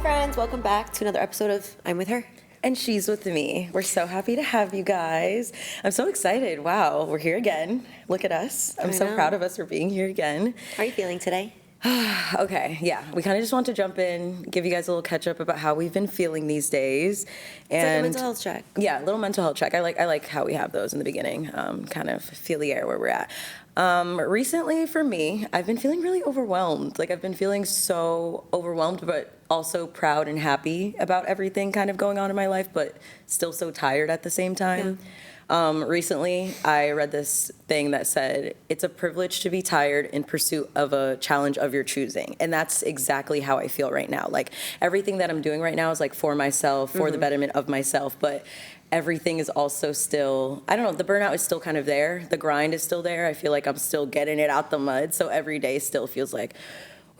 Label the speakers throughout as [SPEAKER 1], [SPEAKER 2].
[SPEAKER 1] friends, welcome back to another episode of I'm With Her.
[SPEAKER 2] And she's with me. We're so happy to have you guys. I'm so excited. Wow, we're here again. Look at us. I'm so proud of us for being here again.
[SPEAKER 1] How are you feeling today?
[SPEAKER 2] Okay, yeah. We kind of just want to jump in, give you guys a little catch up about how we've been feeling these days.
[SPEAKER 1] It's like a mental health check.
[SPEAKER 2] Yeah, a little mental health check. I like how we have those in the beginning. Kind of feel the air where we're at. Recently, for me, I've been feeling really overwhelmed. Like, I've been feeling so overwhelmed, but also proud and happy about everything kind of going on in my life, but still so tired at the same time. Yeah. Recently, I read this thing that said, it's a privilege to be tired in pursuit of a challenge of your choosing. And that's exactly how I feel right now. Like, everything that I'm doing right now is like for myself, for the betterment of myself, but everything is also still, I don't know, the burnout is still kind of there. The grind is still there. I feel like I'm still getting it out the mud. So every day still feels like,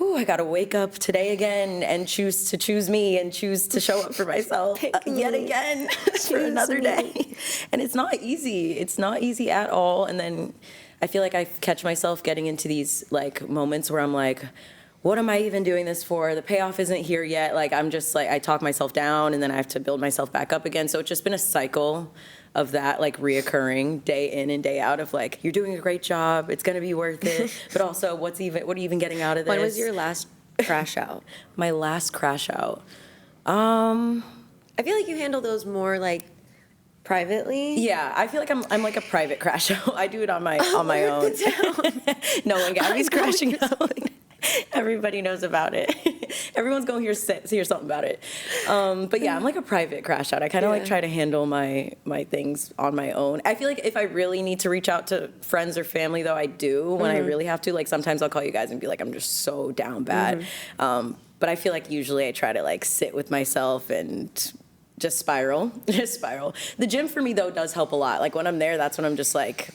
[SPEAKER 2] ooh, I gotta wake up today again and choose me and choose to show up for myself yet again for another day. And it's not easy. It's not easy at all. And then I feel like I catch myself getting into these like moments where I'm like, what am I even doing this for? The payoff isn't here yet. Like, I'm just like, I talk myself down and then I have to build myself back up again. So it's just been a cycle of that, like, reoccurring day in and day out of like, you're doing a great job, it's gonna be worth it, but also what are you even getting out of this?
[SPEAKER 1] When was your last crash out?
[SPEAKER 2] My last crash out?
[SPEAKER 1] I feel like you handle those more like privately.
[SPEAKER 2] Yeah, I feel like I'm like a private crash out. I do it on my own. No one got me crashing out. Everybody knows about it. Everyone's going to hear something about it. But yeah, I'm like a private crash out. I kind of like try to handle my things on my own. I feel like if I really need to reach out to friends or family, though, I do when I really have to. Like, sometimes I'll call you guys and be like, I'm just so down bad. But I feel like usually I try to like sit with myself and just spiral. The gym for me, though, does help a lot. Like, when I'm there, that's when I'm just like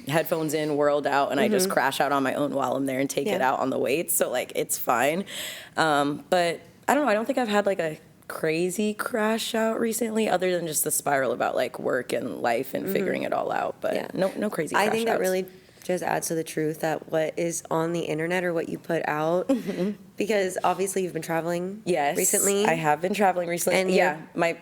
[SPEAKER 2] headphones in, world out, and I just crash out on my own while I'm there and take it out on the weights. So like, it's fine. But I don't know. I don't think I've had like a crazy crash out recently, other than just the spiral about like work and life and figuring it all out. But no crazy crash
[SPEAKER 1] I think that
[SPEAKER 2] outs.
[SPEAKER 1] really just adds to the truth that what is on the internet or what you put out, because obviously you've been traveling recently.
[SPEAKER 2] I have been traveling recently. And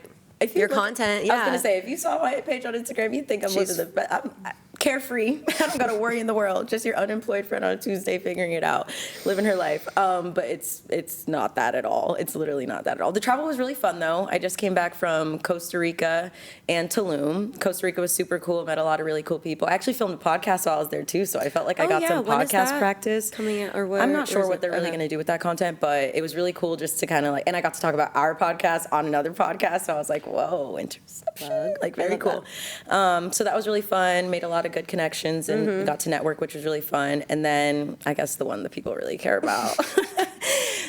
[SPEAKER 1] your content,
[SPEAKER 2] I was gonna say, if you saw my page on Instagram, you'd think I'm living the best. I'm carefree. I don't gotta worry in the world. Just your unemployed friend on a Tuesday figuring it out, living her life. But it's not that at all. It's literally not that at all. The travel was really fun though. I just came back from Costa Rica and Tulum. Costa Rica was super cool. Met a lot of really cool people. I actually filmed a podcast while I was there too, so I felt like I got some podcast practice
[SPEAKER 1] coming out, or what?
[SPEAKER 2] I'm not sure what they're really gonna do with that content, but it was really cool just to kind of like, and I got to talk about our podcast on another podcast. So I was like, whoa, interception, like very cool. So that was really fun. Made a lot of good connections and got to network, which was really fun. And then I guess the one that people really care about.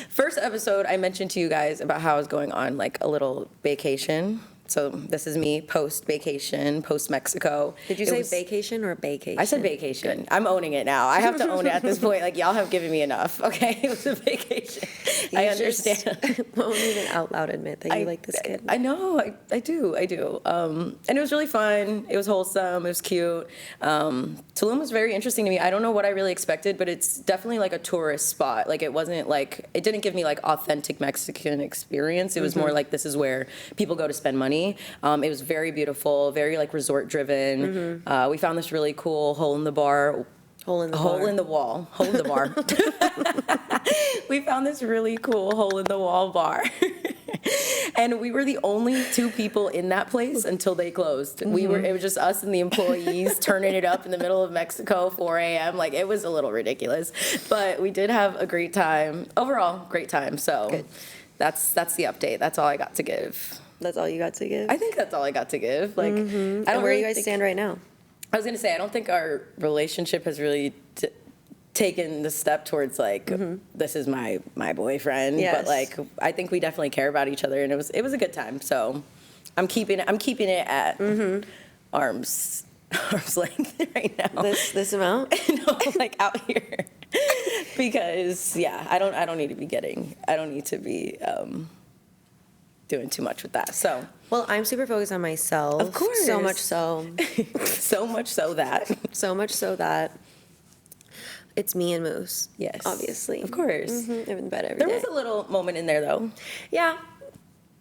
[SPEAKER 2] First episode, I mentioned to you guys about how I was going on like a little vacation. So this is me post-vacation, post-Mexico.
[SPEAKER 1] Did you say vacation or vacation?
[SPEAKER 2] I said vacation. Good. I'm owning it now. I have to own it at this point. Like, y'all have given me enough, okay? It was a vacation. I understand.
[SPEAKER 1] Won't even out loud admit that you like this kid.
[SPEAKER 2] I know. I do. And it was really fun. It was wholesome. It was cute. Tulum was very interesting to me. I don't know what I really expected, but it's definitely like a tourist spot. Like, it wasn't like, it didn't give me like authentic Mexican experience. It was more like, this is where people go to spend money. It was very beautiful, very like resort driven. We found this really cool hole in the bar.
[SPEAKER 1] Hole in the
[SPEAKER 2] wall. Hole in the bar. We found this really cool hole in the wall bar. And we were the only two people in that place until they closed. It was just us and the employees turning it up in the middle of Mexico, 4 a.m. Like, it was a little ridiculous. But we did have a great time. Overall, great time. So good. That's the update. That's all I got to give.
[SPEAKER 1] That's all you got to give?
[SPEAKER 2] I think that's all I got to give. Like, I don't
[SPEAKER 1] and where
[SPEAKER 2] really
[SPEAKER 1] you guys stand right now?
[SPEAKER 2] I was going to say, I don't think our relationship has really taken the step towards like, this is my boyfriend. Yes. But like, I think we definitely care about each other, and it was a good time. So I'm keeping it at arm's length right now.
[SPEAKER 1] This amount?
[SPEAKER 2] No, like out here. Because I don't need to be doing too much with that. So,
[SPEAKER 1] well, I'm super focused on myself.
[SPEAKER 2] Of course.
[SPEAKER 1] So much so.
[SPEAKER 2] So much so that
[SPEAKER 1] It's me and Moose.
[SPEAKER 2] Yes.
[SPEAKER 1] Obviously.
[SPEAKER 2] Of course.
[SPEAKER 1] I'm in bed every
[SPEAKER 2] There
[SPEAKER 1] day.
[SPEAKER 2] was a little moment in there, though.
[SPEAKER 1] Yeah.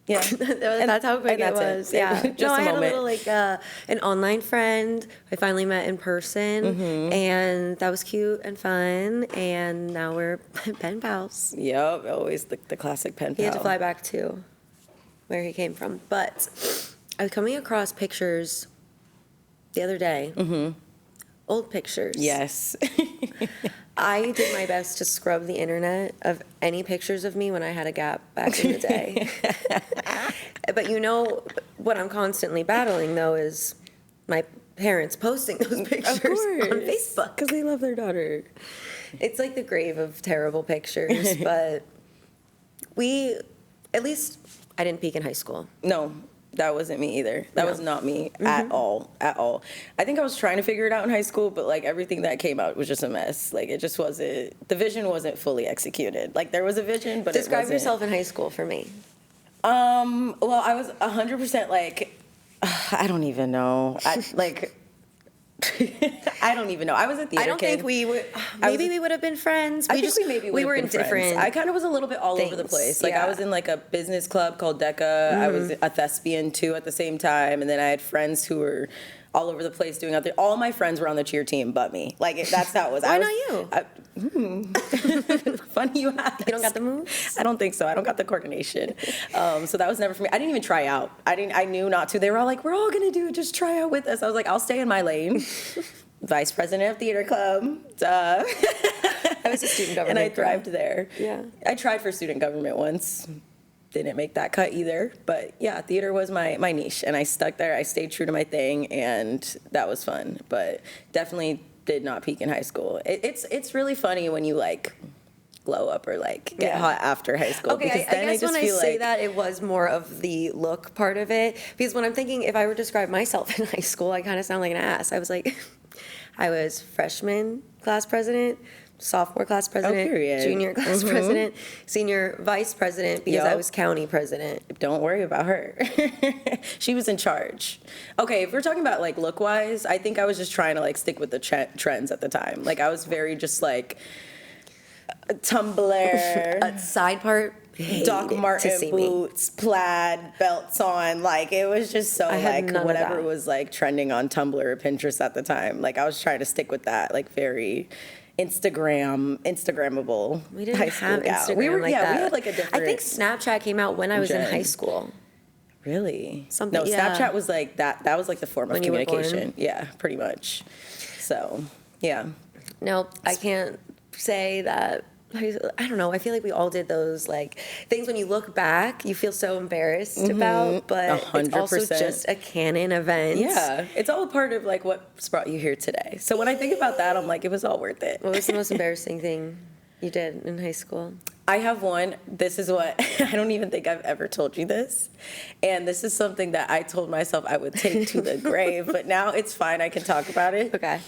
[SPEAKER 2] Yeah.
[SPEAKER 1] That's how quick
[SPEAKER 2] and
[SPEAKER 1] it
[SPEAKER 2] that's
[SPEAKER 1] was.
[SPEAKER 2] it.
[SPEAKER 1] Yeah.
[SPEAKER 2] Just
[SPEAKER 1] no,
[SPEAKER 2] a
[SPEAKER 1] I had
[SPEAKER 2] moment.
[SPEAKER 1] a little an online friend I finally met in person, and that was cute and fun. And now we're pen pals.
[SPEAKER 2] Yep, always the classic pen pal.
[SPEAKER 1] He had to fly back to where he came from, but I was coming across pictures the other day. Old pictures.
[SPEAKER 2] Yes.
[SPEAKER 1] I did my best to scrub the internet of any pictures of me when I had a gap back in the day. But you know, what I'm constantly battling, though, is my parents posting those pictures on Facebook.
[SPEAKER 2] Because they love their daughter.
[SPEAKER 1] It's like the grave of terrible pictures, but at least I didn't peak in high school.
[SPEAKER 2] No, that wasn't me either. That
[SPEAKER 1] No.
[SPEAKER 2] was not me at all. I think I was trying to figure it out in high school, but like everything that came out was just a mess. Like it just wasn't, the vision wasn't fully executed. Like there was a vision, but
[SPEAKER 1] Describe
[SPEAKER 2] it wasn't.
[SPEAKER 1] yourself in high school for me.
[SPEAKER 2] Well, I was 100% like, I don't even know. I don't even know. I was a theater
[SPEAKER 1] I don't
[SPEAKER 2] kid.
[SPEAKER 1] think we would. Maybe we would have been friends.
[SPEAKER 2] I think we maybe
[SPEAKER 1] we
[SPEAKER 2] would
[SPEAKER 1] were
[SPEAKER 2] have
[SPEAKER 1] in
[SPEAKER 2] been
[SPEAKER 1] different.
[SPEAKER 2] friends. I kind of was a little bit all over the
[SPEAKER 1] things,
[SPEAKER 2] place. Like
[SPEAKER 1] yeah.
[SPEAKER 2] I was in like a business club called DECA. I was a thespian too at the same time, and then I had friends who were all over the place doing other. All my friends were on the cheer team, but me. Like that's how it was.
[SPEAKER 1] Why
[SPEAKER 2] I was,
[SPEAKER 1] not you?
[SPEAKER 2] Funny you ask.
[SPEAKER 1] You don't got the moves?
[SPEAKER 2] I don't think so. I don't got the coordination. So that was never for me. I didn't even try out. I knew not to. They were all like, "We're all gonna do it. Just try out with us." I was like, "I'll stay in my lane." Vice president of theater club. Duh.
[SPEAKER 1] I was a student government.
[SPEAKER 2] And I
[SPEAKER 1] girl.
[SPEAKER 2] thrived there.
[SPEAKER 1] Yeah.
[SPEAKER 2] I tried for student government once. Didn't make that cut either. But yeah, theater was my niche. And I stuck there. I stayed true to my thing. And that was fun. But definitely did not peak in high school. It's really funny when you like glow up or like get hot after high school.
[SPEAKER 1] Okay,
[SPEAKER 2] because
[SPEAKER 1] I
[SPEAKER 2] then
[SPEAKER 1] guess
[SPEAKER 2] just
[SPEAKER 1] when I
[SPEAKER 2] feel
[SPEAKER 1] say
[SPEAKER 2] like,
[SPEAKER 1] that, it was more of the look part of it. Because when I'm thinking, if I were to describe myself in high school, I kind of sound like an ass. I was like, I was freshman class president, sophomore class president,
[SPEAKER 2] period.
[SPEAKER 1] junior class president, senior vice president because I
[SPEAKER 2] Yup.
[SPEAKER 1] was county president.
[SPEAKER 2] don't worry about her. She was in charge. Okay, if we're talking about like look wise, I think I was just trying to like stick with the trends at the time. Like I was very just like Tumblr,
[SPEAKER 1] A side part,
[SPEAKER 2] Doc
[SPEAKER 1] hated to
[SPEAKER 2] Marten
[SPEAKER 1] see me.
[SPEAKER 2] boots, plaid belts on. Like it was just so
[SPEAKER 1] I had
[SPEAKER 2] like
[SPEAKER 1] none of
[SPEAKER 2] whatever
[SPEAKER 1] that.
[SPEAKER 2] was like trending on Tumblr or Pinterest at the time. Like I was trying to stick with that, like very Instagrammable
[SPEAKER 1] We didn't
[SPEAKER 2] high school
[SPEAKER 1] have
[SPEAKER 2] gal.
[SPEAKER 1] Instagram
[SPEAKER 2] We were
[SPEAKER 1] like
[SPEAKER 2] that.
[SPEAKER 1] that.
[SPEAKER 2] We had like a different.
[SPEAKER 1] I think Snapchat came out when I was in
[SPEAKER 2] gen.
[SPEAKER 1] high school.
[SPEAKER 2] Really?
[SPEAKER 1] Something-
[SPEAKER 2] No,
[SPEAKER 1] yeah.
[SPEAKER 2] Snapchat was like that. That was like the form of
[SPEAKER 1] When you were born?
[SPEAKER 2] communication. Yeah, pretty much. So, yeah.
[SPEAKER 1] No, I can't say that. I don't know. I feel like we all did those like things when you look back, you feel so embarrassed about, but it's also
[SPEAKER 2] 100%.
[SPEAKER 1] just a canon event.
[SPEAKER 2] Yeah, it's all a part of like what's brought you here today. So when I think about that, I'm like, it was all worth it.
[SPEAKER 1] What was the most embarrassing thing you did in high school?
[SPEAKER 2] I have one. This is what I don't even think I've ever told you this. And this is something that I told myself I would take to the grave, but now it's fine. I can talk about it.
[SPEAKER 1] Okay.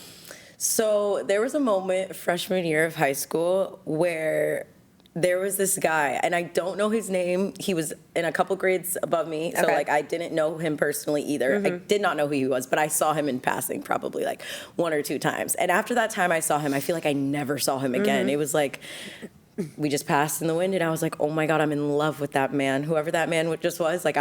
[SPEAKER 2] So there was a moment freshman year of high school where there was this guy, and I don't know his name. He was in a couple grades above me, so
[SPEAKER 1] Okay.
[SPEAKER 2] like I didn't know him personally either. I did not know who he was, but I saw him in passing probably like one or two times. And after that time I saw him, I feel like I never saw him again. It was like we just passed in the wind, and I was like, oh my God, I'm in love with that man. Whoever that man just was, like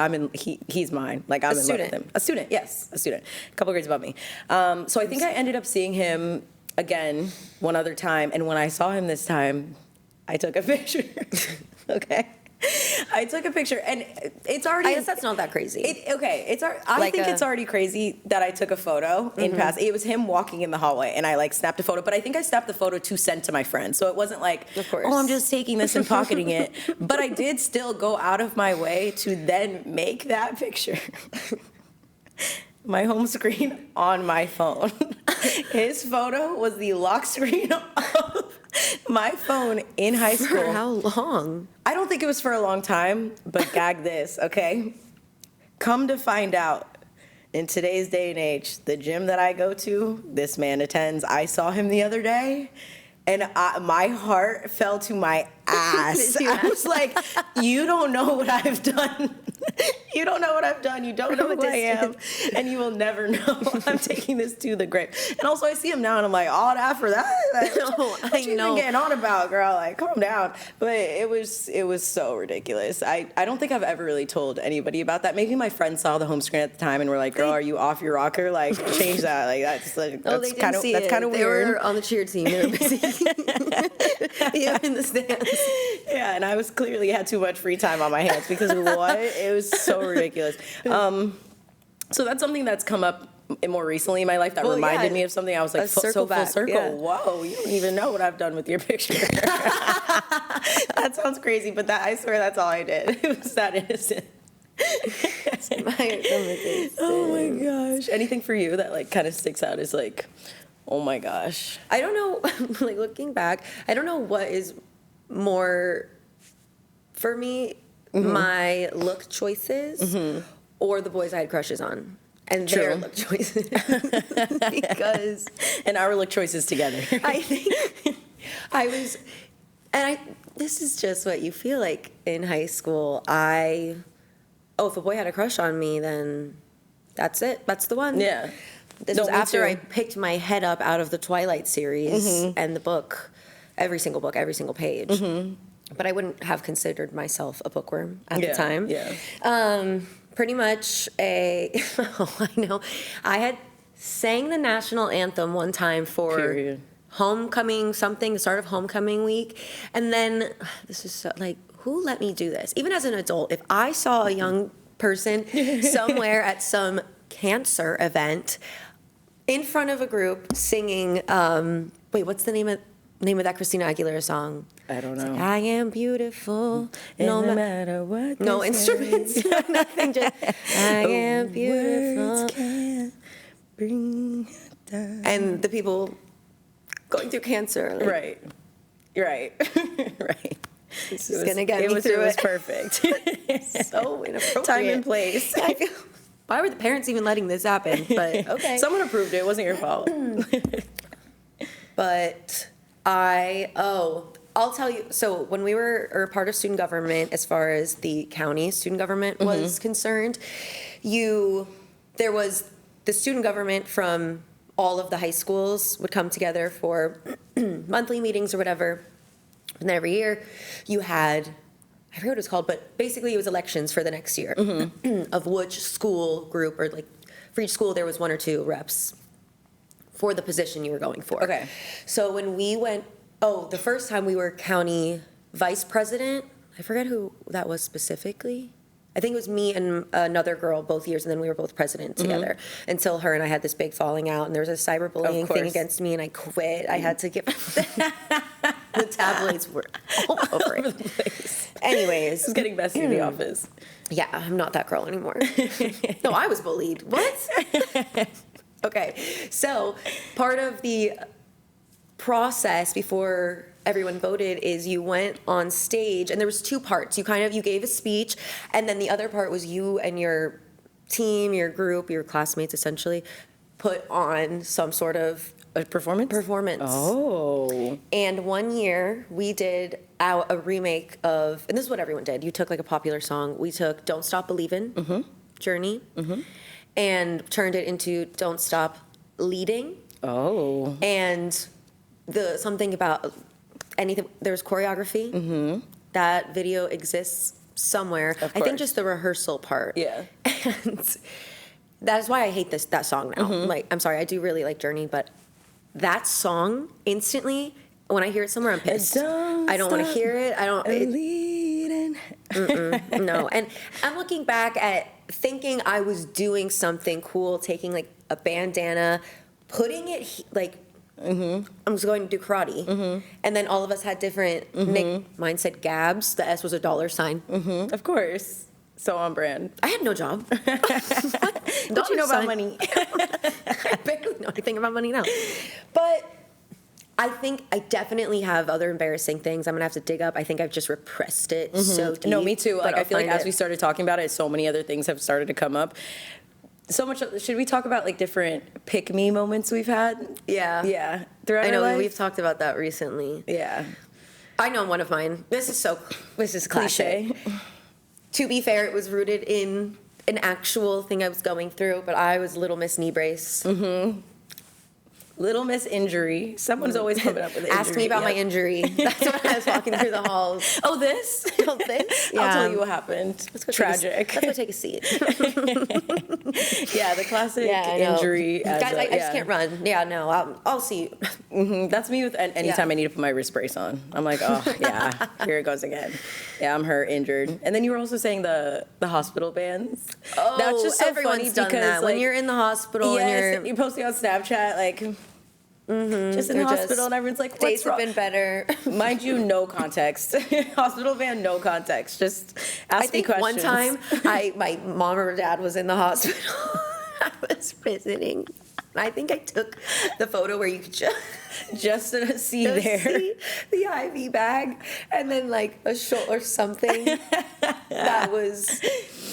[SPEAKER 2] he's mine. Like I'm in love with
[SPEAKER 1] student.
[SPEAKER 2] him. A student, yes, a student. A couple grades above me. So I think I ended up seeing him again one other time, and when I saw him this time, I took a picture. Okay. I took a picture, and it's already.
[SPEAKER 1] I guess that's not that crazy.
[SPEAKER 2] I
[SPEAKER 1] Like
[SPEAKER 2] think
[SPEAKER 1] a-
[SPEAKER 2] it's already crazy that I took a photo in pass. It was him walking in the hallway, and I like snapped a photo. But I think I snapped the photo to send to my friend, so it wasn't like,
[SPEAKER 1] Of course.
[SPEAKER 2] oh, I'm just taking this and pocketing it. But I did still go out of my way to then make that picture. My home screen on my phone. His photo was the lock screen of my phone in high
[SPEAKER 1] For
[SPEAKER 2] school.
[SPEAKER 1] how long?
[SPEAKER 2] I don't think it was for a long time, but gag this, okay? Come to find out, in today's day and age, the gym that I go to, this man attends. I saw him the other day, and my heart fell to my ass.
[SPEAKER 1] Did you
[SPEAKER 2] I was like, you don't know what I've done. You don't know what I've done. You don't know
[SPEAKER 1] From
[SPEAKER 2] who
[SPEAKER 1] a
[SPEAKER 2] I am, and you will never know. I'm taking this to the grave. And also, I see him now, and I'm like, all that for that? Like,
[SPEAKER 1] No,
[SPEAKER 2] what
[SPEAKER 1] I
[SPEAKER 2] you
[SPEAKER 1] know.
[SPEAKER 2] been getting on about, girl? Like, calm down. But it was so ridiculous. I don't think I've ever really told anybody about that. Maybe my friends saw the home screen at the time and were like, girl, are you off your rocker? Like, change that. Like,
[SPEAKER 1] Oh,
[SPEAKER 2] that's kind of
[SPEAKER 1] They
[SPEAKER 2] weird.
[SPEAKER 1] were on the cheer team. They were busy. You were in the stands.
[SPEAKER 2] Yeah, and I was clearly had too much free time on my hands because what? It was so ridiculous. So that's something that's come up more recently in my life that
[SPEAKER 1] Well,
[SPEAKER 2] reminded
[SPEAKER 1] yeah,
[SPEAKER 2] me of something. I was like,
[SPEAKER 1] a
[SPEAKER 2] so
[SPEAKER 1] circle
[SPEAKER 2] full
[SPEAKER 1] back,
[SPEAKER 2] circle.
[SPEAKER 1] yeah.
[SPEAKER 2] Whoa, you don't even know what I've done with your picture. That sounds crazy, but I swear that's all I did. It was that innocent. Oh my gosh. Anything for you that like kind of sticks out is like, oh my gosh.
[SPEAKER 1] I don't know, like looking back, I don't know what is more, for me, my look choices or the boys I had crushes on. And their
[SPEAKER 2] True.
[SPEAKER 1] look choices. Because
[SPEAKER 2] And our look choices together.
[SPEAKER 1] I think this is just what you feel like in high school. If a boy had a crush on me, then that's it. That's the one.
[SPEAKER 2] Yeah.
[SPEAKER 1] This
[SPEAKER 2] No,
[SPEAKER 1] was
[SPEAKER 2] me
[SPEAKER 1] after
[SPEAKER 2] too.
[SPEAKER 1] I picked my head up out of the Twilight series and the book, every single page. But I wouldn't have considered myself a bookworm at the time.
[SPEAKER 2] Yeah.
[SPEAKER 1] Pretty much oh, I know. I had sang the national anthem one time for
[SPEAKER 2] Period.
[SPEAKER 1] homecoming something, the start of homecoming week. And then, this is so, like, who let me do this? Even as an adult, if I saw a young person somewhere at some cancer event in front of a group singing, wait, what's the name of that Christina Aguilera song?
[SPEAKER 2] I don't
[SPEAKER 1] It's
[SPEAKER 2] know.
[SPEAKER 1] like, I am beautiful,
[SPEAKER 2] No
[SPEAKER 1] no
[SPEAKER 2] matter what.
[SPEAKER 1] no
[SPEAKER 2] they
[SPEAKER 1] instruments,
[SPEAKER 2] say.
[SPEAKER 1] nothing, just I am beautiful.
[SPEAKER 2] Words can't bring it down.
[SPEAKER 1] And the people going through cancer. Like,
[SPEAKER 2] Right. Right. Right.
[SPEAKER 1] It's just gonna get me
[SPEAKER 2] It
[SPEAKER 1] through
[SPEAKER 2] was
[SPEAKER 1] it.
[SPEAKER 2] perfect.
[SPEAKER 1] So inappropriate.
[SPEAKER 2] Time and place.
[SPEAKER 1] I feel, why were the parents even letting this happen? But okay.
[SPEAKER 2] Someone approved it. It wasn't your fault.
[SPEAKER 1] But I'll tell you, so when we were part of student government, as far as the county student government was concerned, there was the student government from all of the high schools would come together for monthly meetings or whatever. And every year you had, I forget what it's called, but basically it was elections for the next year of which school group, or like for each school there was one or two reps for the position you were going for.
[SPEAKER 2] Okay.
[SPEAKER 1] So when we went, the first time we were county vice president, I forget who that was specifically. I think it was me and another girl both years, and then we were both president together until her and I had this big falling out, and there was a cyberbullying
[SPEAKER 2] Of
[SPEAKER 1] thing
[SPEAKER 2] course.
[SPEAKER 1] against me, and I quit. I had to give the tabloids were all over it. Anyways,
[SPEAKER 2] It's getting messy in the office.
[SPEAKER 1] yeah, I'm not that girl anymore. No, I was bullied. What? Okay, so part of the process before everyone voted is you went on stage, and there was two parts. You gave a speech, and then the other part was you and your team, your group, your classmates essentially put on some sort of
[SPEAKER 2] A performance? Oh.
[SPEAKER 1] And one year we did a remake of, and this is what everyone did. You took like a popular song. We took "Don't Stop Believin'," Journey, and turned it into "Don't Stop Leading."
[SPEAKER 2] Oh.
[SPEAKER 1] And something about anything, there's choreography. That video exists somewhere.
[SPEAKER 2] Of
[SPEAKER 1] I think
[SPEAKER 2] course.
[SPEAKER 1] just the rehearsal part.
[SPEAKER 2] Yeah.
[SPEAKER 1] And that is why I hate that song now. Like, I'm sorry, I do really like Journey, but that song instantly, when I hear it somewhere, I'm pissed. I don't want to hear it.
[SPEAKER 2] Leading.
[SPEAKER 1] No. And I'm looking back at thinking I was doing something cool, taking like a bandana, putting it like, I was going to do karate. And then all of us had different mine said Gabs. The S was a $.
[SPEAKER 2] Of course. So on brand.
[SPEAKER 1] I had no job.
[SPEAKER 2] What you know about money?
[SPEAKER 1] I barely know anything about money now. But I think I definitely have other embarrassing things I'm going to have to dig up. I think I've just repressed it so deep.
[SPEAKER 2] No, me too.
[SPEAKER 1] but
[SPEAKER 2] Like, I
[SPEAKER 1] I'll
[SPEAKER 2] feel like
[SPEAKER 1] find
[SPEAKER 2] as we started talking about it, so many other things have started to come up. So much. Should we talk about like different pick me moments we've had?
[SPEAKER 1] Yeah.
[SPEAKER 2] Yeah. Throughout
[SPEAKER 1] I
[SPEAKER 2] our
[SPEAKER 1] know,
[SPEAKER 2] life?
[SPEAKER 1] we've talked about that recently.
[SPEAKER 2] Yeah.
[SPEAKER 1] I know one of mine. This is classic.
[SPEAKER 2] Cliche.
[SPEAKER 1] To be fair, it was rooted in an actual thing I was going through, but I was Little Miss Knee Brace.
[SPEAKER 2] Little Miss Injury. Someone's always coming up with an injury.
[SPEAKER 1] Ask me about my injury. That's when I was walking through the halls.
[SPEAKER 2] Oh, this?
[SPEAKER 1] Oh, this?
[SPEAKER 2] I'll
[SPEAKER 1] Yeah.
[SPEAKER 2] tell you what happened. Tragic.
[SPEAKER 1] Let's go take a seat.
[SPEAKER 2] Yeah, the classic
[SPEAKER 1] I know.
[SPEAKER 2] injury.
[SPEAKER 1] Guys, I just can't run. Yeah, no, I'll see you.
[SPEAKER 2] That's me with anytime I need to put my wrist brace on. I'm like, oh, yeah, here it goes again. Yeah, I'm hurt, injured. And then you were also saying the hospital bands.
[SPEAKER 1] Oh,
[SPEAKER 2] That's just so
[SPEAKER 1] everyone's
[SPEAKER 2] funny
[SPEAKER 1] done
[SPEAKER 2] because,
[SPEAKER 1] that.
[SPEAKER 2] like,
[SPEAKER 1] When you're in the hospital
[SPEAKER 2] yes,
[SPEAKER 1] and
[SPEAKER 2] you're posting on Snapchat, like, just in the
[SPEAKER 1] They're just-
[SPEAKER 2] hospital, and everyone's like,
[SPEAKER 1] days
[SPEAKER 2] what's
[SPEAKER 1] have
[SPEAKER 2] wrong?
[SPEAKER 1] been better.
[SPEAKER 2] Mind you, no context. Hospital van, no context. Just ask
[SPEAKER 1] I think
[SPEAKER 2] me
[SPEAKER 1] one
[SPEAKER 2] questions.
[SPEAKER 1] time, my mom or dad was in the hospital. I was visiting. I think I took the photo where you could
[SPEAKER 2] just to see
[SPEAKER 1] just
[SPEAKER 2] there.
[SPEAKER 1] see the IV bag and then like a shot or something that was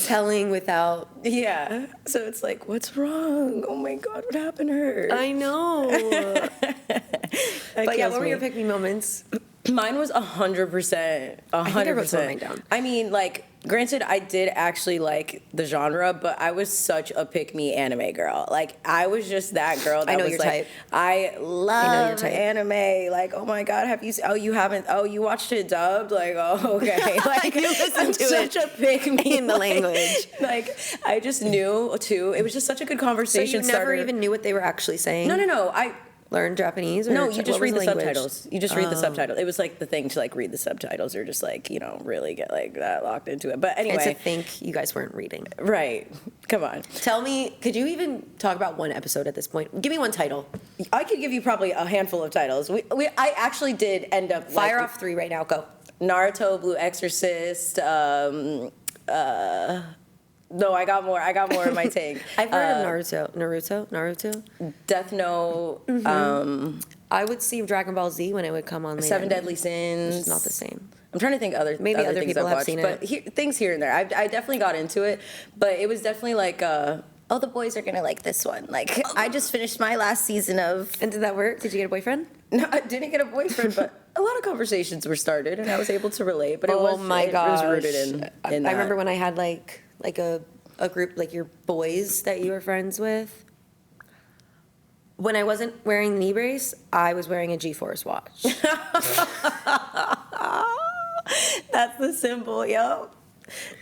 [SPEAKER 1] telling without.
[SPEAKER 2] Yeah. So it's like, what's wrong? Oh my God, what happened to her?
[SPEAKER 1] I know. But yeah,
[SPEAKER 2] kills
[SPEAKER 1] what were
[SPEAKER 2] me.
[SPEAKER 1] your pick me moments?
[SPEAKER 2] Mine was 100%. 100%.
[SPEAKER 1] I wrote some of mine down.
[SPEAKER 2] I mean, like, granted, I did actually like the genre, but I was such a pick-me anime girl. Like, I was just that girl that
[SPEAKER 1] I know
[SPEAKER 2] was
[SPEAKER 1] your
[SPEAKER 2] like,
[SPEAKER 1] type.
[SPEAKER 2] I love
[SPEAKER 1] type.
[SPEAKER 2] anime. Like, oh my God, have you? Oh, you haven't? Oh, you watched it dubbed? Like, oh, okay. Like,
[SPEAKER 1] You listened
[SPEAKER 2] I'm
[SPEAKER 1] to
[SPEAKER 2] such
[SPEAKER 1] it
[SPEAKER 2] a pick-me
[SPEAKER 1] in the language.
[SPEAKER 2] Like, I just knew too. It was just such a good
[SPEAKER 1] So
[SPEAKER 2] conversation
[SPEAKER 1] you never
[SPEAKER 2] starter.
[SPEAKER 1] even knew what they were actually saying?
[SPEAKER 2] No. I
[SPEAKER 1] Learn Japanese? Or
[SPEAKER 2] No, you just
[SPEAKER 1] what was
[SPEAKER 2] read the
[SPEAKER 1] language?
[SPEAKER 2] subtitles. You just read the subtitles. It was like the thing to like read the subtitles or just like, you know, really get like that locked into it. But
[SPEAKER 1] And to
[SPEAKER 2] anyway,
[SPEAKER 1] think you guys weren't reading.
[SPEAKER 2] right. Come on.
[SPEAKER 1] Tell me, could you even talk about one episode at this point? Give me one title.
[SPEAKER 2] I could give you probably a handful of titles. I actually did end up
[SPEAKER 1] Fire
[SPEAKER 2] like,
[SPEAKER 1] off 3 right now. Go.
[SPEAKER 2] Naruto, Blue Exorcist, no, I got more in my tank.
[SPEAKER 1] I've heard of Naruto.
[SPEAKER 2] Death Note,
[SPEAKER 1] I would see Dragon Ball Z when it would come on later.
[SPEAKER 2] Seven Deadly Sins.
[SPEAKER 1] It's not the same.
[SPEAKER 2] I'm trying to think
[SPEAKER 1] Maybe other
[SPEAKER 2] things
[SPEAKER 1] people
[SPEAKER 2] I've
[SPEAKER 1] have
[SPEAKER 2] watched,
[SPEAKER 1] seen
[SPEAKER 2] but things here and there. I definitely got into it, but it was definitely like, oh, the boys are gonna like this one. Like, I just finished my last season of.
[SPEAKER 1] And did that work? Did you get a boyfriend?
[SPEAKER 2] No, I didn't get a boyfriend, but a lot of conversations were started, and I was able to relate. But it was rooted in that.
[SPEAKER 1] I remember when I had like a group, like your boys that you were friends with. When I wasn't wearing the knee brace, I was wearing a G-Force watch.
[SPEAKER 2] That's the symbol, yo.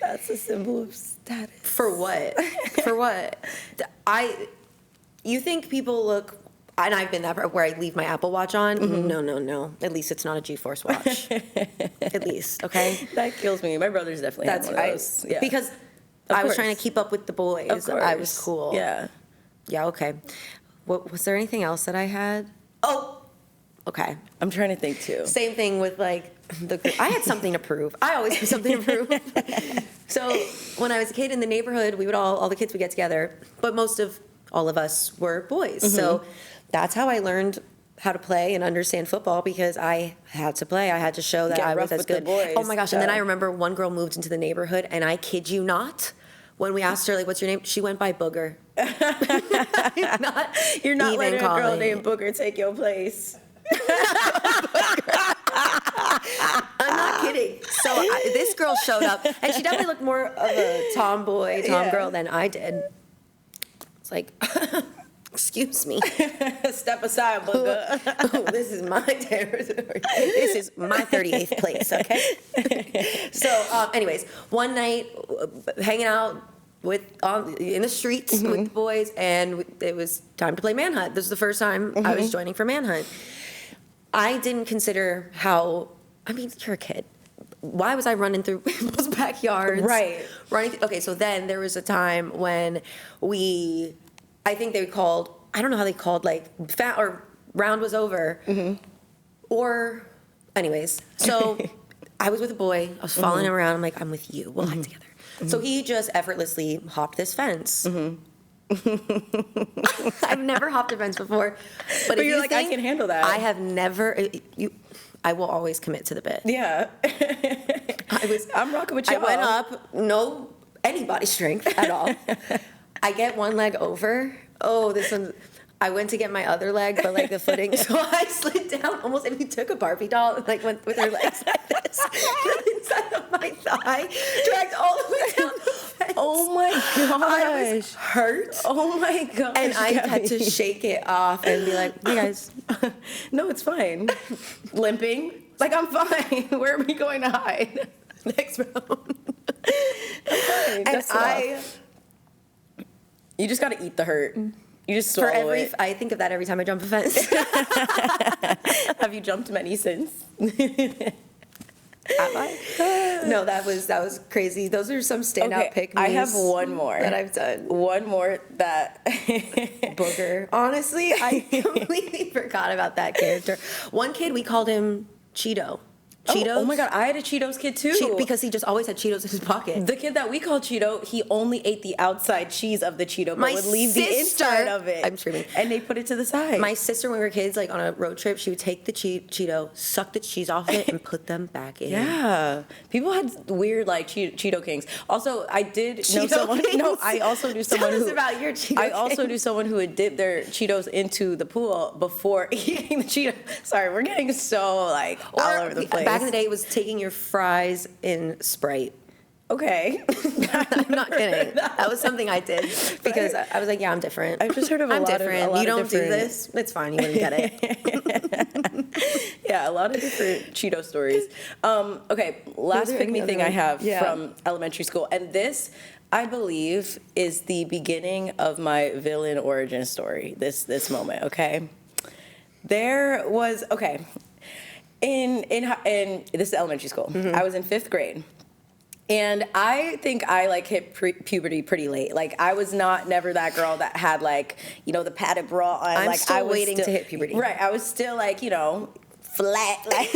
[SPEAKER 2] That's the symbol of status.
[SPEAKER 1] For what? For what? You think people look, and I've been that where I leave my Apple Watch on? No. At least it's not a G-Force watch. At least, okay?
[SPEAKER 2] That kills me. My brother's definitely had one of those. Yeah.
[SPEAKER 1] Because
[SPEAKER 2] Of
[SPEAKER 1] I was
[SPEAKER 2] course.
[SPEAKER 1] trying to keep up with the boys.
[SPEAKER 2] Of course.
[SPEAKER 1] I was cool.
[SPEAKER 2] Yeah.
[SPEAKER 1] Yeah, okay. What, was there anything else that I had? Oh, okay.
[SPEAKER 2] I'm trying to think too.
[SPEAKER 1] Same thing with like the group. I had something to prove. I always have something to prove. So when I was a kid in the neighborhood, we would all the kids would get together, but most of all of us were boys. So that's how I learned how to play and understand football, because I had to play. I had to show that
[SPEAKER 2] Get
[SPEAKER 1] I was
[SPEAKER 2] rough
[SPEAKER 1] as
[SPEAKER 2] with the
[SPEAKER 1] good.
[SPEAKER 2] boys.
[SPEAKER 1] Oh my gosh. And then
[SPEAKER 2] Yeah.
[SPEAKER 1] I remember one girl moved into the neighborhood, and I kid you not, when we asked her, like, what's your name? She went by Booger.
[SPEAKER 2] You're not
[SPEAKER 1] even
[SPEAKER 2] letting a girl
[SPEAKER 1] calling
[SPEAKER 2] named Booker take your place.
[SPEAKER 1] I'm not kidding. So this girl showed up, and she definitely looked more of a tom girl than I did. It's like, excuse me.
[SPEAKER 2] Step aside, Booker.
[SPEAKER 1] Oh, this is my territory. This is my 38th place, okay? So, anyways, one night, hanging out in the streets with the boys, and it was time to play Manhunt. This is the first time I was joining for Manhunt. I didn't consider you're a kid. Why was I running through people's backyards?
[SPEAKER 2] Right.
[SPEAKER 1] Okay, so then there was a time when I think they called, I don't know how they called, like, round was over. Or, anyways, so I was with a boy. I was following him around. I'm like, I'm with you. We'll hide together. So he just effortlessly hopped this fence. I've never hopped a fence before. But if
[SPEAKER 2] you're
[SPEAKER 1] you
[SPEAKER 2] like, I can handle that.
[SPEAKER 1] I have never, I will always commit to the bit.
[SPEAKER 2] Yeah. I'm rocking with you.
[SPEAKER 1] I went up, any body strength at all. I get one leg over. Oh, this one. I went to get my other leg, but like the footing, so I slid down almost. If you took a Barbie doll and like went with her legs like this, the inside of my thigh dragged all the way down the fence.
[SPEAKER 2] Oh my
[SPEAKER 1] I was
[SPEAKER 2] gosh.
[SPEAKER 1] hurt.
[SPEAKER 2] Oh my gosh.
[SPEAKER 1] And I had to
[SPEAKER 2] Gabby.
[SPEAKER 1] shake it off and be like, "Hey guys,
[SPEAKER 2] No, it's fine. Limping? Like, I'm fine. Where are we going to hide?
[SPEAKER 1] next round."
[SPEAKER 2] I'm fine.
[SPEAKER 1] And
[SPEAKER 2] Dust it off. You just got to eat the hurt. You just
[SPEAKER 1] for
[SPEAKER 2] swallow it.
[SPEAKER 1] I think of that every time I jump a fence.
[SPEAKER 2] Have you jumped many since?
[SPEAKER 1] Have I? No, that was crazy. Those are some standout pick
[SPEAKER 2] I have one more
[SPEAKER 1] that I've done.
[SPEAKER 2] One more that
[SPEAKER 1] Booger. Honestly, I completely forgot about that character. One kid, we called him Cheeto. Cheetos.
[SPEAKER 2] Oh my god, I had a Cheetos kid too.
[SPEAKER 1] Because he just always had Cheetos in his pocket.
[SPEAKER 2] The kid that we called Cheeto, he only ate the outside cheese of the Cheeto, but
[SPEAKER 1] My
[SPEAKER 2] would leave the
[SPEAKER 1] sister-
[SPEAKER 2] inside of it.
[SPEAKER 1] I'm screaming.
[SPEAKER 2] And they put it to the side.
[SPEAKER 1] My sister, when we were kids, like on a road trip, she would take the Cheeto, suck the cheese off it, and put them back in.
[SPEAKER 2] Yeah, people had weird like Cheeto kings. Also, I did know
[SPEAKER 1] Cheeto
[SPEAKER 2] someone.
[SPEAKER 1] kings?
[SPEAKER 2] No, I also knew someone
[SPEAKER 1] Tell us
[SPEAKER 2] who.
[SPEAKER 1] about your Cheeto
[SPEAKER 2] I also
[SPEAKER 1] king.
[SPEAKER 2] knew someone who would dip their Cheetos into the pool before eating the Cheeto. Sorry, we're getting so like all over the place.
[SPEAKER 1] Back in the day, it was taking your fries in Sprite.
[SPEAKER 2] Okay.
[SPEAKER 1] I'm not kidding. That was something I did because I was like, yeah, I'm different.
[SPEAKER 2] I've just heard of a
[SPEAKER 1] I'm
[SPEAKER 2] lot of-
[SPEAKER 1] different.
[SPEAKER 2] a lot
[SPEAKER 1] You
[SPEAKER 2] of
[SPEAKER 1] don't do
[SPEAKER 2] different-
[SPEAKER 1] this. It's fine. You wouldn't get it.
[SPEAKER 2] Yeah, a lot of different Cheeto stories. Okay, last
[SPEAKER 1] there
[SPEAKER 2] pick me
[SPEAKER 1] any
[SPEAKER 2] thing
[SPEAKER 1] other
[SPEAKER 2] I have
[SPEAKER 1] one? Yeah.
[SPEAKER 2] from elementary school, and this I believe is the beginning of my villain origin story. This moment, okay. There was in this is elementary school. I was in 5th grade. And I think I like hit puberty pretty late. Like I was never that girl that had like, the padded bra on.
[SPEAKER 1] I'm
[SPEAKER 2] like
[SPEAKER 1] still
[SPEAKER 2] I was
[SPEAKER 1] waiting to hit puberty.
[SPEAKER 2] Right. I was still like, flat. Like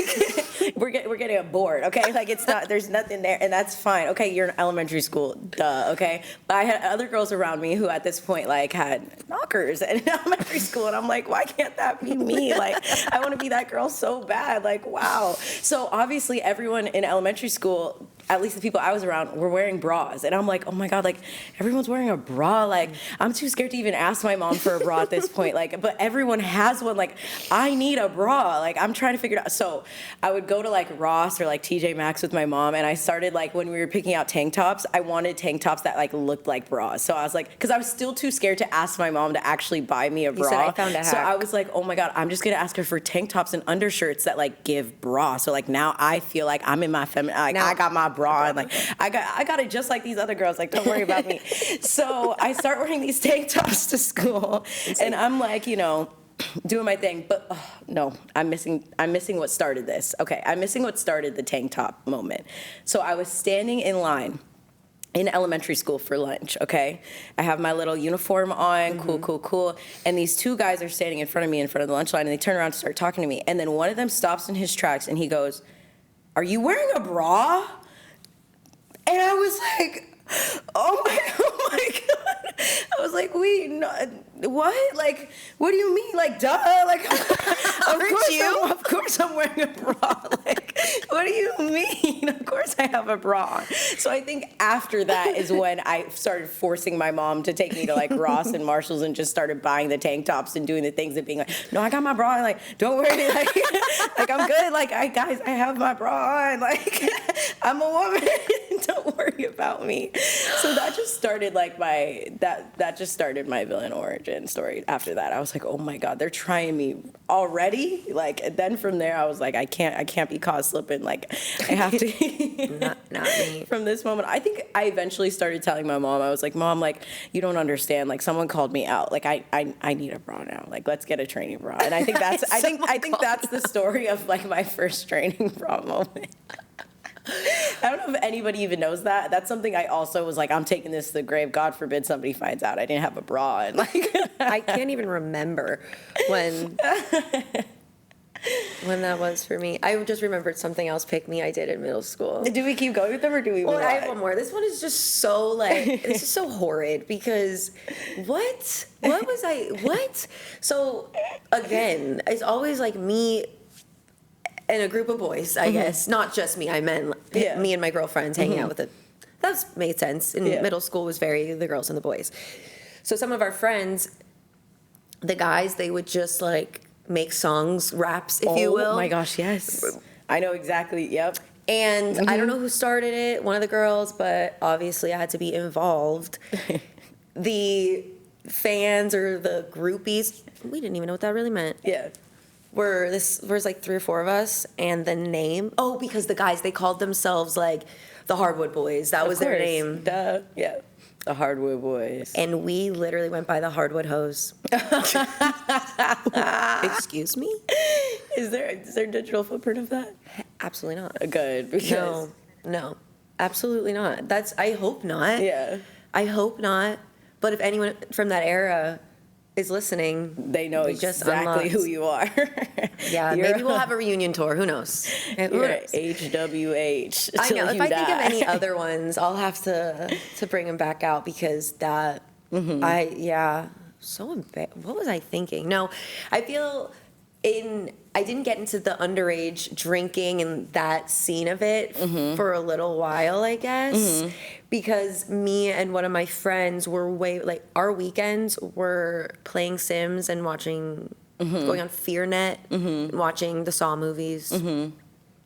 [SPEAKER 2] we're getting bored. Okay. Like it's not, there's nothing there and that's fine. Okay. You're in elementary school. Duh. Okay. But I had other girls around me who at this point like had knockers in elementary school. And I'm like, why can't that be me? Like I want to be that girl so bad. Like, wow. So obviously everyone in elementary school, at least the people I was around, were wearing bras. And I'm like, oh my God, like everyone's wearing a bra. Like I'm too scared to even ask my mom for a bra at this point. Like, but everyone has one. Like I need a bra. Like I'm trying to figure it out. So I would go to like Ross or like TJ Maxx with my mom. And I started like when we were picking out tank tops, I wanted tank tops that like looked like bras. So I was like, cause I was still too scared to ask my mom to actually buy me a bra.
[SPEAKER 1] said, "I found a
[SPEAKER 2] So
[SPEAKER 1] hack."
[SPEAKER 2] I was like, oh my God, I'm just gonna ask her for tank tops and undershirts that like give bra. So like now I feel like I'm in my feminine, like
[SPEAKER 1] Now-
[SPEAKER 2] I got my bra and like I got it just like these other girls. Like don't worry about me. So I start wearing these tank tops to school, and I'm like, doing my thing. But no, I'm missing what started this. Okay, I'm missing what started the tank top moment. So I was standing in line in elementary school for lunch, okay? I have my little uniform on, cool. And these two guys are standing in front of me in front of the lunch line, and they turn around to start talking to me. And then one of them stops in his tracks, and he goes, "Are you wearing a bra?" And I was like, oh my God. I was like, wait, no, what? Like, what do you mean? Like, duh. Like, of course I'm wearing a bra. Like, what do you mean? Of course I have a bra on. So I think after that is when I started forcing my mom to take me to like Ross and Marshalls and just started buying the tank tops and doing the things and being like, no, I got my bra on. Like, don't worry. Like, like I'm good. Like, guys, I have my bra on. Like, I'm a woman. Don't worry about me. So that just started like that just started my villain origin story. After that, I was like, oh my God, they're trying me already. Like, and then from there, I was like, I can't be caught slipping. Like, I have to.
[SPEAKER 1] Not me.
[SPEAKER 2] From this moment, I think I eventually started telling my mom. I was like, Mom, like you don't understand. Like someone called me out. Like I need a bra now. Like let's get a training bra. And I think that's I think that's the story of like my first training bra moment. I don't know if anybody even knows that. That's something I also was like, I'm taking this to the grave. God forbid somebody finds out I didn't have a bra. And like,
[SPEAKER 1] I can't even remember when that was for me. I just remembered something else pick me I did in middle school.
[SPEAKER 2] do we keep going with them or do we?
[SPEAKER 1] Well,
[SPEAKER 2] move
[SPEAKER 1] I have
[SPEAKER 2] on?
[SPEAKER 1] one more. This one is just so like, this is so horrid because what was I, what? So again, it's always like me and a group of boys, I guess. Not just me, I meant me and my girlfriends hanging out with it. That made sense. In middle school was very the girls and the boys. So some of our friends the guys, they would just like make songs, raps, if you will.
[SPEAKER 2] Oh my gosh, yes. I know exactly, yep.
[SPEAKER 1] And I don't know who started it, one of the girls, but obviously I had to be involved. The fans or the groupies, we didn't even know what that really meant.
[SPEAKER 2] Yeah.
[SPEAKER 1] Was like 3 or 4 of us, and the name, because the guys, they called themselves like the Hardwood Boys. That was their name.
[SPEAKER 2] Duh. Yeah. The Hardwood Boys.
[SPEAKER 1] And we literally went by the Hardwood Hose. Excuse me?
[SPEAKER 2] Is there a digital footprint of that?
[SPEAKER 1] Absolutely not.
[SPEAKER 2] Good. Because
[SPEAKER 1] No, absolutely not. I hope not.
[SPEAKER 2] yeah.
[SPEAKER 1] I hope not. But if anyone from that era is listening,
[SPEAKER 2] They know
[SPEAKER 1] we just
[SPEAKER 2] exactly
[SPEAKER 1] unlocked.
[SPEAKER 2] who you are.
[SPEAKER 1] Yeah, maybe we'll have a reunion tour. Who knows? Who
[SPEAKER 2] You're
[SPEAKER 1] knows?
[SPEAKER 2] HWH.
[SPEAKER 1] I know.
[SPEAKER 2] till
[SPEAKER 1] If
[SPEAKER 2] you
[SPEAKER 1] I think of
[SPEAKER 2] die.
[SPEAKER 1] any other ones, I'll have to bring them back out because that so what was I thinking? No, I feel I didn't get into the underage drinking and that scene of it for a little while, I guess, because me and one of my friends were our weekends were playing Sims and watching, going on FearNet, watching the Saw movies.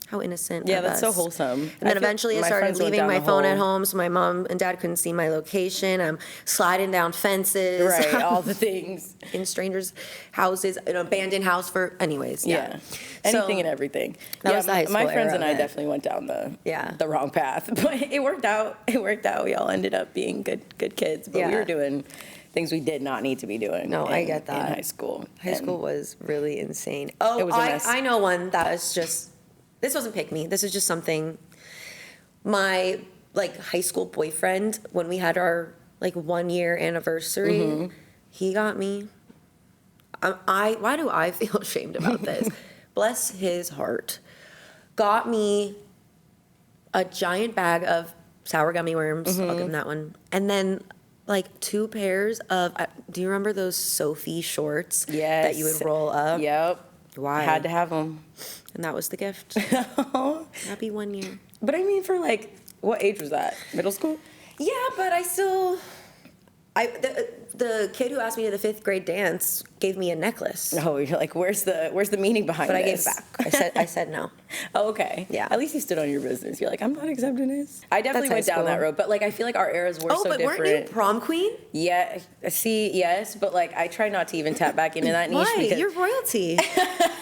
[SPEAKER 1] How innocent.
[SPEAKER 2] Yeah,
[SPEAKER 1] of
[SPEAKER 2] that's so
[SPEAKER 1] us.
[SPEAKER 2] wholesome.
[SPEAKER 1] And then eventually I
[SPEAKER 2] my
[SPEAKER 1] started
[SPEAKER 2] friends went
[SPEAKER 1] leaving
[SPEAKER 2] down
[SPEAKER 1] my
[SPEAKER 2] the
[SPEAKER 1] phone at
[SPEAKER 2] whole-
[SPEAKER 1] home so my mom and dad couldn't see my location. I'm sliding down fences.
[SPEAKER 2] Right, all the things.
[SPEAKER 1] In strangers' houses, an abandoned house anyways.
[SPEAKER 2] Yeah.
[SPEAKER 1] So,
[SPEAKER 2] Anything and everything.
[SPEAKER 1] that was the high school
[SPEAKER 2] my friends
[SPEAKER 1] era
[SPEAKER 2] and
[SPEAKER 1] of
[SPEAKER 2] I
[SPEAKER 1] it.
[SPEAKER 2] definitely went down
[SPEAKER 1] Yeah.
[SPEAKER 2] the wrong path. But it worked out. It worked out. We all ended up being good kids. But we
[SPEAKER 1] Yeah.
[SPEAKER 2] were doing things we did not need to be doing.
[SPEAKER 1] No, I get that.
[SPEAKER 2] In high school.
[SPEAKER 1] High school was really insane.
[SPEAKER 2] It
[SPEAKER 1] Oh,
[SPEAKER 2] was a mess.
[SPEAKER 1] I know one that was just, this wasn't pick me. This is just something, my high school boyfriend, when we had our 1 year anniversary, he got me, why do I feel ashamed about this? Bless his heart. Got me a giant bag of sour gummy worms. I'll give him that one. And then 2 pairs of, do you remember those Sophie shorts
[SPEAKER 2] Yes.
[SPEAKER 1] that you would roll up?
[SPEAKER 2] Yep.
[SPEAKER 1] Why?
[SPEAKER 2] Had to have them.
[SPEAKER 1] And that was the gift. Happy 1 year.
[SPEAKER 2] But I mean, for what age was that? Middle school?
[SPEAKER 1] Yeah, but I still, the kid who asked me to the 5th grade dance gave me a necklace,
[SPEAKER 2] Oh, you're like, where's the meaning behind
[SPEAKER 1] but I
[SPEAKER 2] this?
[SPEAKER 1] gave it back. I said no.
[SPEAKER 2] Oh, okay.
[SPEAKER 1] Yeah.
[SPEAKER 2] At least you stood on your business. You're like, I'm not accepting this. I definitely
[SPEAKER 1] That's
[SPEAKER 2] went
[SPEAKER 1] high
[SPEAKER 2] down that
[SPEAKER 1] school.
[SPEAKER 2] road, but I feel like our eras were so
[SPEAKER 1] But
[SPEAKER 2] different.
[SPEAKER 1] weren't you prom queen?
[SPEAKER 2] Yeah, see, yes, but I try not to even tap back into that niche
[SPEAKER 1] Why?
[SPEAKER 2] because
[SPEAKER 1] You're royalty.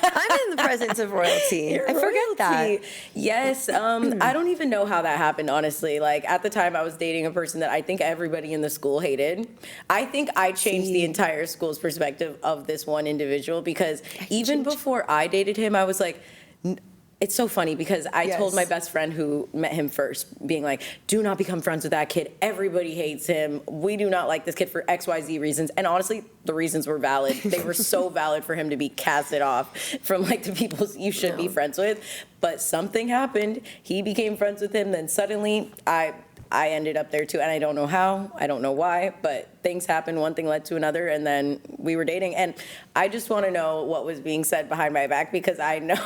[SPEAKER 1] I'm in the presence of royalty.
[SPEAKER 2] You're
[SPEAKER 1] I forget that.
[SPEAKER 2] royalty. Yes, I don't even know how that happened, honestly. At the time, I was dating a person that I think everybody in the school hated. I think I changed the entire school's perspective of this one individual because even before I dated him, I was like, it's so funny because I told
[SPEAKER 1] Yes.
[SPEAKER 2] my best friend who met him first, being like, do not become friends with that kid. Everybody hates him. We do not like this kid for XYZ reasons. And honestly, the reasons were valid. They were so valid for him to be casted off from the people you should be friends with. But something happened. He became friends with him. Then suddenly I ended up there too. And I don't know how, I don't know why, but things happened. One thing led to another. And then we were dating. And I just want to know what was being said behind my back because I know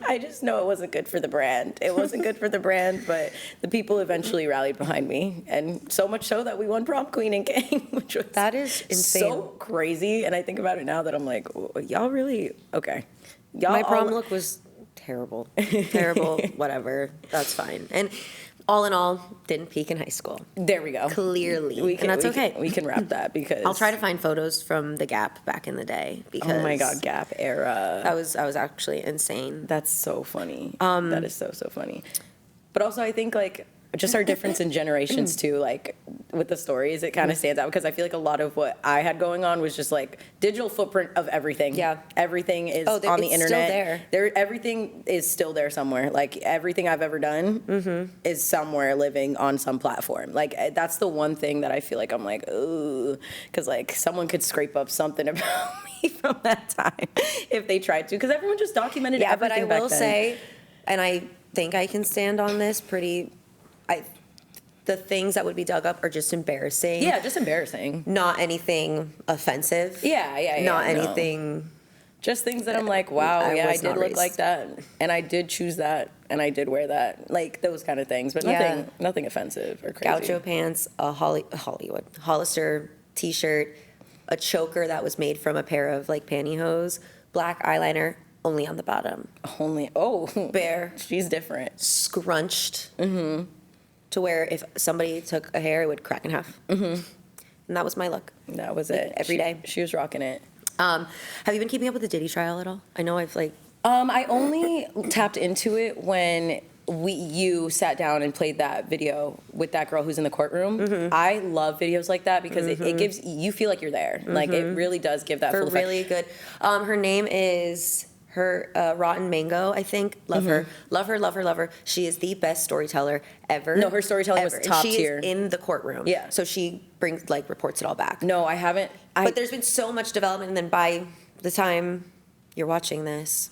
[SPEAKER 2] I just know it wasn't good for the brand. It wasn't good for the brand, but the people eventually rallied behind me. And so much so that we won prom queen in King, which was
[SPEAKER 1] That is insane.
[SPEAKER 2] so crazy. And I think about it now that I'm like, oh, y'all really, okay. Y'all
[SPEAKER 1] My prom
[SPEAKER 2] all-
[SPEAKER 1] look was terrible. Terrible, whatever. That's fine. And all in all, didn't peak in high school.
[SPEAKER 2] There we go.
[SPEAKER 1] Clearly. And that's okay.
[SPEAKER 2] We can wrap that because
[SPEAKER 1] I'll try to find photos from the Gap back in the day because
[SPEAKER 2] Oh my God, Gap era.
[SPEAKER 1] I was actually insane.
[SPEAKER 2] That's so funny. That is so funny. But also, I think just our difference in generations too, with the stories, it kind of stands out because I feel like a lot of what I had going on was just digital footprint of everything.
[SPEAKER 1] Yeah.
[SPEAKER 2] Everything is
[SPEAKER 1] Oh,
[SPEAKER 2] on the
[SPEAKER 1] it's still
[SPEAKER 2] internet.
[SPEAKER 1] there.
[SPEAKER 2] Everything is still there somewhere. Everything I've ever done is somewhere living on some platform. That's the one thing that I feel like I'm ooh, because someone could scrape up something about me from that time if they tried to, because everyone just documented
[SPEAKER 1] Yeah, but
[SPEAKER 2] everything
[SPEAKER 1] I
[SPEAKER 2] back
[SPEAKER 1] will
[SPEAKER 2] then.
[SPEAKER 1] say, and I think I can stand on this the things that would be dug up are just embarrassing.
[SPEAKER 2] Yeah, just embarrassing.
[SPEAKER 1] Not anything offensive.
[SPEAKER 2] Yeah.
[SPEAKER 1] Not
[SPEAKER 2] no.
[SPEAKER 1] anything.
[SPEAKER 2] Just things that I'm wow,
[SPEAKER 1] I
[SPEAKER 2] yeah, I
[SPEAKER 1] was
[SPEAKER 2] did
[SPEAKER 1] not
[SPEAKER 2] look
[SPEAKER 1] raised.
[SPEAKER 2] like that, and I did choose that, and I did wear that, those kind of things, but
[SPEAKER 1] Yeah.
[SPEAKER 2] nothing offensive or crazy.
[SPEAKER 1] Gaucho pants, a Hollywood Hollister t-shirt, a choker that was made from a pair of like pantyhose, black eyeliner, only on the bottom.
[SPEAKER 2] Only,
[SPEAKER 1] Bare.
[SPEAKER 2] She's different.
[SPEAKER 1] Scrunched. To where if somebody took a hair, it would crack in half. And that was my look.
[SPEAKER 2] That was it.
[SPEAKER 1] Every day.
[SPEAKER 2] She was rocking it.
[SPEAKER 1] Have you been keeping up with the Diddy trial at all? I know I've like...
[SPEAKER 2] I only tapped into it when you sat down and played that video with that girl who's in the courtroom. I love videos like that because it gives, you feel like you're there. Like, it really does give that full effect.
[SPEAKER 1] Really good. Her name is Rotten Mango, I think. Love her. Love her, love her, love her. She is the best storyteller ever.
[SPEAKER 2] No, her storytelling was top tier.
[SPEAKER 1] She is in the courtroom.
[SPEAKER 2] Yeah.
[SPEAKER 1] So she brings, like, reports it all back.
[SPEAKER 2] No, I haven't.
[SPEAKER 1] But there's been so much development, and then by the time you're watching this,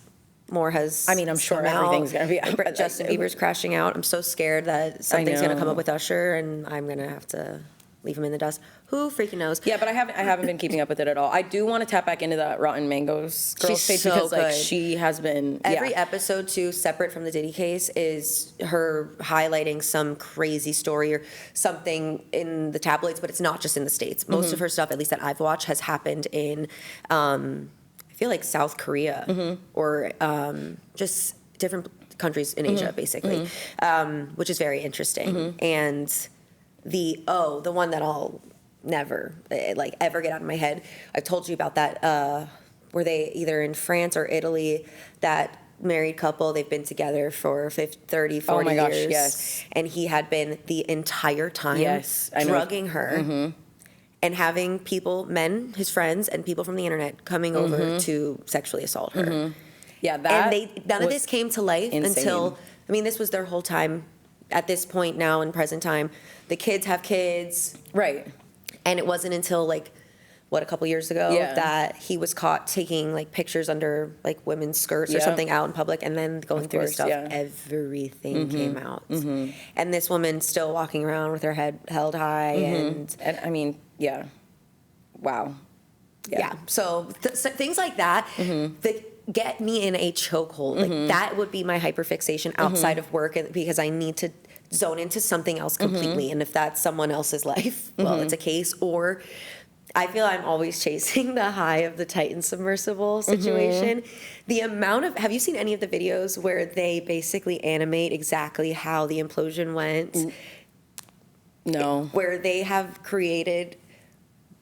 [SPEAKER 1] more has...
[SPEAKER 2] I mean, I'm sure
[SPEAKER 1] come out.
[SPEAKER 2] everything's going to be out.
[SPEAKER 1] Justin Bieber's crashing out. I'm so scared that something's going to come up with Usher, and I'm going to have to leave him in the dust. Who freaking knows?
[SPEAKER 2] Yeah, but I haven't been keeping up with it at all. I do want to tap back into that Rotten Mangoes girl
[SPEAKER 1] She's
[SPEAKER 2] page
[SPEAKER 1] so
[SPEAKER 2] because like
[SPEAKER 1] good.
[SPEAKER 2] she has been
[SPEAKER 1] Every episode, too, separate from the Diddy case, is her highlighting some crazy story or something in the tabloids, but it's not just in the States. Most of her stuff, at least that I've watched, has happened in, I feel like South Korea or just different countries in Asia, basically, which is very interesting. And the one that I'll never, like, ever get out of my head, I've told you about that, were they either in France or Italy, that married couple, they've been together for 30, 40
[SPEAKER 2] my gosh,
[SPEAKER 1] years.
[SPEAKER 2] yes.
[SPEAKER 1] And he had been the entire time
[SPEAKER 2] Yes, I know.
[SPEAKER 1] drugging her and having people, men, his friends, and people from the internet coming over to sexually assault her.
[SPEAKER 2] Yeah, that
[SPEAKER 1] And none of
[SPEAKER 2] was
[SPEAKER 1] this came to life
[SPEAKER 2] insane.
[SPEAKER 1] until, I mean, this was their whole time. At this point now, in present time, the kids have kids.
[SPEAKER 2] right.
[SPEAKER 1] And it wasn't until, like, a couple years ago that he was caught taking, like, pictures under, like, women's skirts or something out in public, and then going through his stuff. Everything came out. And this woman's still walking around with her head held high. And
[SPEAKER 2] I mean, yeah. Wow.
[SPEAKER 1] yeah. So things like that that get me in a chokehold. Like, that would be my hyperfixation outside of work, because I need to zone into something else completely. And if that's someone else's life, well, it's a case. Or I feel I'm always chasing the high of the Titan submersible situation. The amount of, have you seen any of the videos where they basically animate exactly how the implosion went?
[SPEAKER 2] No.
[SPEAKER 1] Where they have created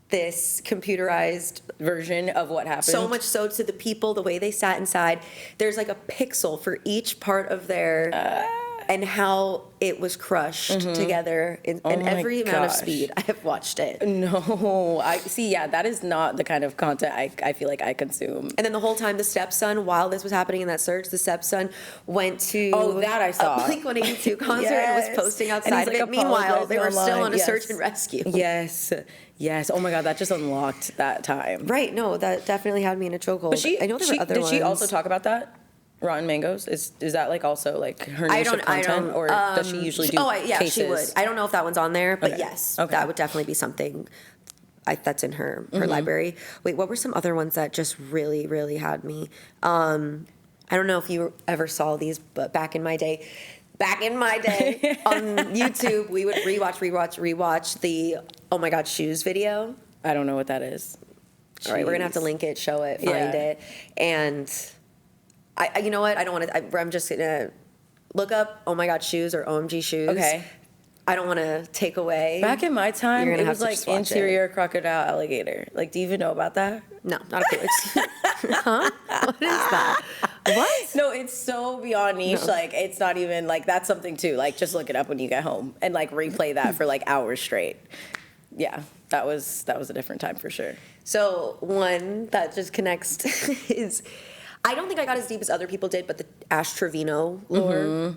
[SPEAKER 1] this computerized
[SPEAKER 2] Version of what happened.
[SPEAKER 1] so much so to the people, the way they sat inside, there's like a pixel for each part of their and how it was crushed together in every amount of
[SPEAKER 2] gosh.
[SPEAKER 1] speed. I have watched it.
[SPEAKER 2] No, I see. Yeah, that is not the kind of content I feel like I consume.
[SPEAKER 1] And then the whole time, the stepson, while this was happening in that search, the stepson went to
[SPEAKER 2] That I saw.
[SPEAKER 1] a Blink-182 concert
[SPEAKER 2] Yes.
[SPEAKER 1] and was posting
[SPEAKER 2] And he's,
[SPEAKER 1] outside of
[SPEAKER 2] like,
[SPEAKER 1] it. Meanwhile, they were
[SPEAKER 2] apologizing
[SPEAKER 1] still on a
[SPEAKER 2] online.
[SPEAKER 1] search
[SPEAKER 2] Yes.
[SPEAKER 1] and rescue.
[SPEAKER 2] Yes. Oh my God, that just unlocked that time.
[SPEAKER 1] Right, no, that definitely had me in a chokehold.
[SPEAKER 2] But
[SPEAKER 1] I know there were other
[SPEAKER 2] did
[SPEAKER 1] ones.
[SPEAKER 2] she also talk about that? Rotten Mangoes? Is that like also like her niche of content, or does she usually do cases?
[SPEAKER 1] She would. I don't know if that one's on there, but
[SPEAKER 2] Okay.
[SPEAKER 1] yes,
[SPEAKER 2] Okay.
[SPEAKER 1] that would definitely be something that's in her library. Wait, what were some other ones that just really, really had me? I don't know if you ever saw these, but back in my day, on YouTube, we would rewatch the Oh My God Shoes video.
[SPEAKER 2] I don't know what that is.
[SPEAKER 1] All right, we're gonna have to link it, show it, find
[SPEAKER 2] Yeah.
[SPEAKER 1] it, and I you know what? I don't want to. I'm just gonna look up Oh My God Shoes or OMG Shoes.
[SPEAKER 2] Okay.
[SPEAKER 1] I don't want to take away.
[SPEAKER 2] Back in my time,
[SPEAKER 1] You're gonna
[SPEAKER 2] it
[SPEAKER 1] have
[SPEAKER 2] was
[SPEAKER 1] to
[SPEAKER 2] like
[SPEAKER 1] just watch
[SPEAKER 2] interior crocodile alligator. Like, do you even know about that?
[SPEAKER 1] No, not a clue. Huh? What is that? What?
[SPEAKER 2] No, it's so beyond niche.
[SPEAKER 1] No.
[SPEAKER 2] Like, it's not even like that's something too. Like, just look it up when you get home and like replay that for like hours straitt. Yeah, that was a different time for sure.
[SPEAKER 1] So one that just connects is, I don't think I got as deep as other people did, but the Ash Trevino lore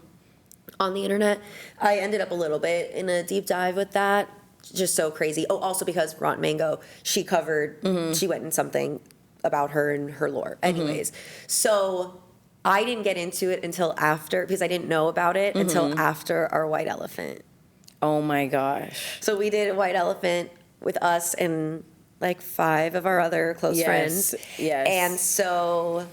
[SPEAKER 1] on the internet. I ended up a little bit in a deep dive with that. Just so crazy. Oh, also because Rotten Mango, she covered, she went in something about her and her lore. Anyways, so I didn't get into it until after, because I didn't know about it until after our White Elephant.
[SPEAKER 2] Oh my gosh.
[SPEAKER 1] So we did a White Elephant with us and like 5 of our other close friends.
[SPEAKER 2] Yes.
[SPEAKER 1] And so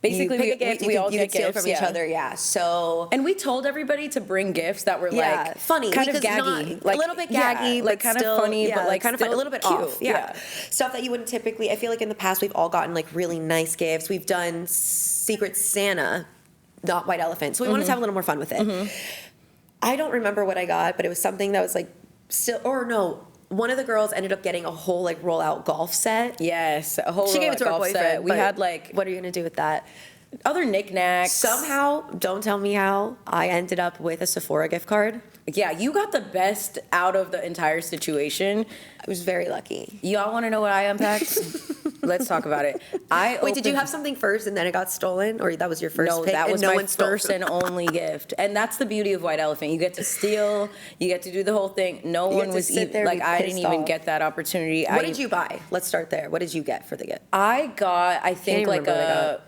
[SPEAKER 2] Basically,
[SPEAKER 1] you pick a gift,
[SPEAKER 2] we all
[SPEAKER 1] you
[SPEAKER 2] get
[SPEAKER 1] could steal
[SPEAKER 2] gifts,
[SPEAKER 1] from each
[SPEAKER 2] yeah.
[SPEAKER 1] other. Yeah. So
[SPEAKER 2] And we told everybody to bring gifts that were like
[SPEAKER 1] funny,
[SPEAKER 2] kind of
[SPEAKER 1] because
[SPEAKER 2] gaggy,
[SPEAKER 1] a little bit gaggy,
[SPEAKER 2] like
[SPEAKER 1] but
[SPEAKER 2] kind
[SPEAKER 1] still,
[SPEAKER 2] of funny, but like
[SPEAKER 1] kind of
[SPEAKER 2] still
[SPEAKER 1] a little bit
[SPEAKER 2] cute.
[SPEAKER 1] off. Yeah. Stuff that you wouldn't typically. I feel like in the past we've all gotten like really nice gifts. We've done Secret Santa, not White Elephant. So we wanted to have a little more fun with it. I don't remember what I got, but it was something that was like still, or no. One of the girls ended up getting a whole like roll-out golf set.
[SPEAKER 2] Yes, a whole
[SPEAKER 1] She gave it to her
[SPEAKER 2] golf
[SPEAKER 1] boyfriend.
[SPEAKER 2] set. We
[SPEAKER 1] but
[SPEAKER 2] had like
[SPEAKER 1] what are you gonna do with that?
[SPEAKER 2] other knicknacks.
[SPEAKER 1] Somehow, don't tell me how, I ended up with a Sephora gift card.
[SPEAKER 2] Yeah, you got the best out of the entire situation.
[SPEAKER 1] I was very lucky.
[SPEAKER 2] Y'all want to know what I unpacked? Let's talk about it.
[SPEAKER 1] Wait, did you have something first and then it got stolen, or that was your first?
[SPEAKER 2] No,
[SPEAKER 1] pick
[SPEAKER 2] that
[SPEAKER 1] and
[SPEAKER 2] was
[SPEAKER 1] no
[SPEAKER 2] my
[SPEAKER 1] one stole?
[SPEAKER 2] first and only gift, and that's the beauty of White Elephant. You get to steal, you get to do the whole thing. No
[SPEAKER 1] You
[SPEAKER 2] one
[SPEAKER 1] get to
[SPEAKER 2] was
[SPEAKER 1] sit there
[SPEAKER 2] even
[SPEAKER 1] and
[SPEAKER 2] like
[SPEAKER 1] be
[SPEAKER 2] I didn't
[SPEAKER 1] pissed
[SPEAKER 2] even
[SPEAKER 1] off.
[SPEAKER 2] get that opportunity.
[SPEAKER 1] What did you buy? Let's start there. What did you get for the gift?
[SPEAKER 2] I got, I think,
[SPEAKER 1] even
[SPEAKER 2] like
[SPEAKER 1] remember what I got.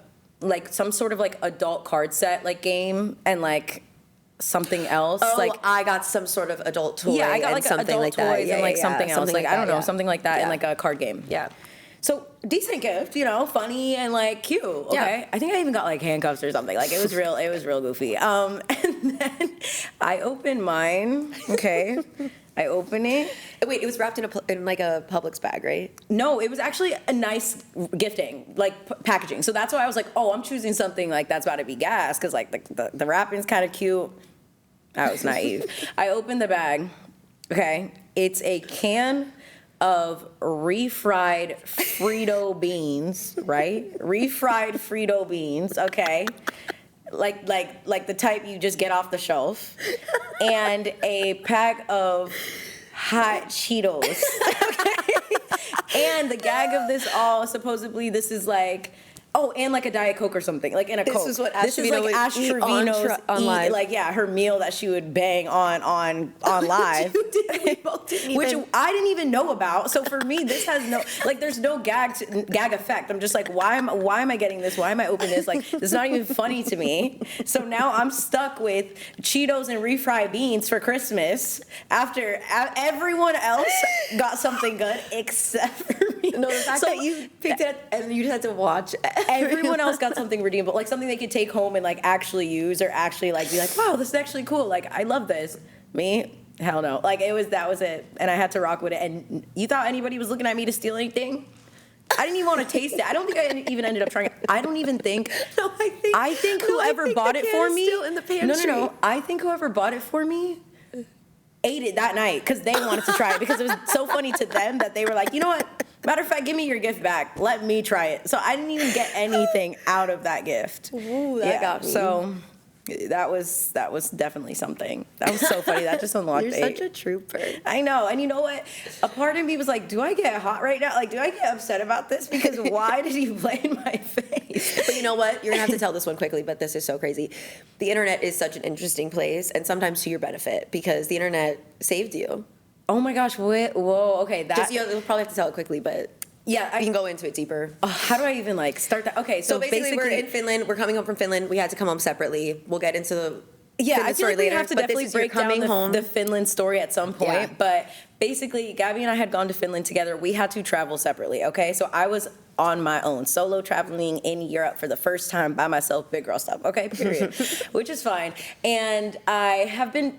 [SPEAKER 2] like some sort of like adult card set like game and like something else.
[SPEAKER 1] Oh,
[SPEAKER 2] like
[SPEAKER 1] I got some sort of adult toy.
[SPEAKER 2] yeah, I got
[SPEAKER 1] and
[SPEAKER 2] like
[SPEAKER 1] something
[SPEAKER 2] adult
[SPEAKER 1] like
[SPEAKER 2] toys
[SPEAKER 1] that.
[SPEAKER 2] and like something else.
[SPEAKER 1] something
[SPEAKER 2] Like I don't
[SPEAKER 1] that,
[SPEAKER 2] know,
[SPEAKER 1] yeah.
[SPEAKER 2] something like that in
[SPEAKER 1] Yeah.
[SPEAKER 2] like a card game.
[SPEAKER 1] Yeah.
[SPEAKER 2] So decent gift, you know, funny and like cute. Okay,
[SPEAKER 1] Yeah.
[SPEAKER 2] I think I even got like handcuffs or something. Like it was real goofy. And then I opened mine. Okay, I open it.
[SPEAKER 1] Wait, it was wrapped in like a Publix bag, right?
[SPEAKER 2] No, it was actually a nice gifting, like packaging. So that's why I was like, oh, I'm choosing something like that's about to be gas because like the wrapping's kind of cute. I was naive. I opened the bag. Okay, it's a can of refried Frito beans, right? Refried Frito beans, okay? Like the type you just get off the shelf. And a pack of hot Cheetos. Okay? And the gag of this all, supposedly this is like, oh, and like a Diet Coke or something, like in a Coke.
[SPEAKER 1] This is what Ash
[SPEAKER 2] This is like
[SPEAKER 1] Trevino would
[SPEAKER 2] Ash
[SPEAKER 1] eat
[SPEAKER 2] Trevino's
[SPEAKER 1] on live.
[SPEAKER 2] like yeah, her meal that she would bang on live.
[SPEAKER 1] We both didn't
[SPEAKER 2] Which
[SPEAKER 1] even-
[SPEAKER 2] I didn't even know about. So for me, this has no like. There's no gag effect. I'm just like, why am I getting this? Why am I opening this? Like, it's not even funny to me. So now I'm stuck with Cheetos and refried beans for Christmas after everyone else got something good except for me.
[SPEAKER 1] No, the fact that you picked it and you just had to watch.
[SPEAKER 2] Everyone else got something redeemable, like something they could take home and like actually use or actually like be like, wow, this is actually cool. Like I love this. Me, hell no. Like that was it, and I had to rock with it. And you thought anybody was looking at me to steal anything? I didn't even want to taste it. I don't think I even ended up trying it. I don't even think.
[SPEAKER 1] No,
[SPEAKER 2] I think whoever bought
[SPEAKER 1] the
[SPEAKER 2] it
[SPEAKER 1] can
[SPEAKER 2] for
[SPEAKER 1] is
[SPEAKER 2] me.
[SPEAKER 1] still in the pantry.
[SPEAKER 2] No. I think whoever bought it for me ate it that night because they wanted to try it because it was so funny to them that they were like, you know what? Matter of fact, give me your gift back. Let me try it. So I didn't even get anything out of that gift.
[SPEAKER 1] Ooh, that got me.
[SPEAKER 2] So that was definitely something. That was so funny. That just unlocked
[SPEAKER 1] You're
[SPEAKER 2] it.
[SPEAKER 1] such a trooper.
[SPEAKER 2] I know. And you know what? A part of me was like, do I get hot right now? Like, do I get upset about this? Because why did you play in my face?
[SPEAKER 1] But you know what? You're gonna have to tell this one quickly, but this is so crazy. The internet is such an interesting place, and sometimes to your benefit, because the internet saved you.
[SPEAKER 2] Oh my gosh. Whoa. Okay.
[SPEAKER 1] You'll probably have to tell it quickly, but
[SPEAKER 2] yeah.
[SPEAKER 1] we can go into it deeper.
[SPEAKER 2] How do I even like start that? Okay.
[SPEAKER 1] So basically, we're in Finland. We're coming home from Finland. We had to come home separately. We'll get into the
[SPEAKER 2] yeah,
[SPEAKER 1] Finland
[SPEAKER 2] I feel
[SPEAKER 1] story
[SPEAKER 2] like we
[SPEAKER 1] later.
[SPEAKER 2] have to
[SPEAKER 1] but
[SPEAKER 2] definitely
[SPEAKER 1] this is you're
[SPEAKER 2] break down
[SPEAKER 1] coming
[SPEAKER 2] the Finland story at some point.
[SPEAKER 1] Yeah.
[SPEAKER 2] But basically, Gabby and I had gone to Finland together. We had to travel separately, okay? So I was on my own, solo traveling in Europe for the first time by myself, big girl stuff, okay, period, which is fine. And I had been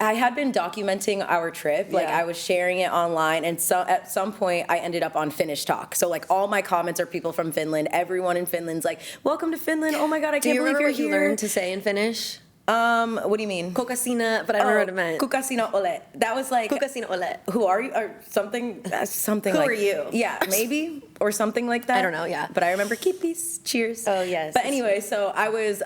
[SPEAKER 2] documenting our trip, like I was sharing it online, and so at some point I ended up on Finnish Talk. So like all my comments are people from Finland, everyone in Finland's like, welcome to Finland, oh my God, I
[SPEAKER 1] Do
[SPEAKER 2] can't
[SPEAKER 1] you
[SPEAKER 2] believe
[SPEAKER 1] remember
[SPEAKER 2] you're
[SPEAKER 1] what you
[SPEAKER 2] here.
[SPEAKER 1] learned to say in Finnish?
[SPEAKER 2] What do you mean?
[SPEAKER 1] Kuka sinä, but I don't know what it meant.
[SPEAKER 2] Kuka sinä olet. That was like,
[SPEAKER 1] Kuka sinä olet.
[SPEAKER 2] who are you? Or something, something
[SPEAKER 1] Who
[SPEAKER 2] like.
[SPEAKER 1] are you?
[SPEAKER 2] Yeah, maybe, or something like that.
[SPEAKER 1] I don't know, yeah.
[SPEAKER 2] But I remember keep peace, cheers.
[SPEAKER 1] Oh, yes.
[SPEAKER 2] But anyway, so I was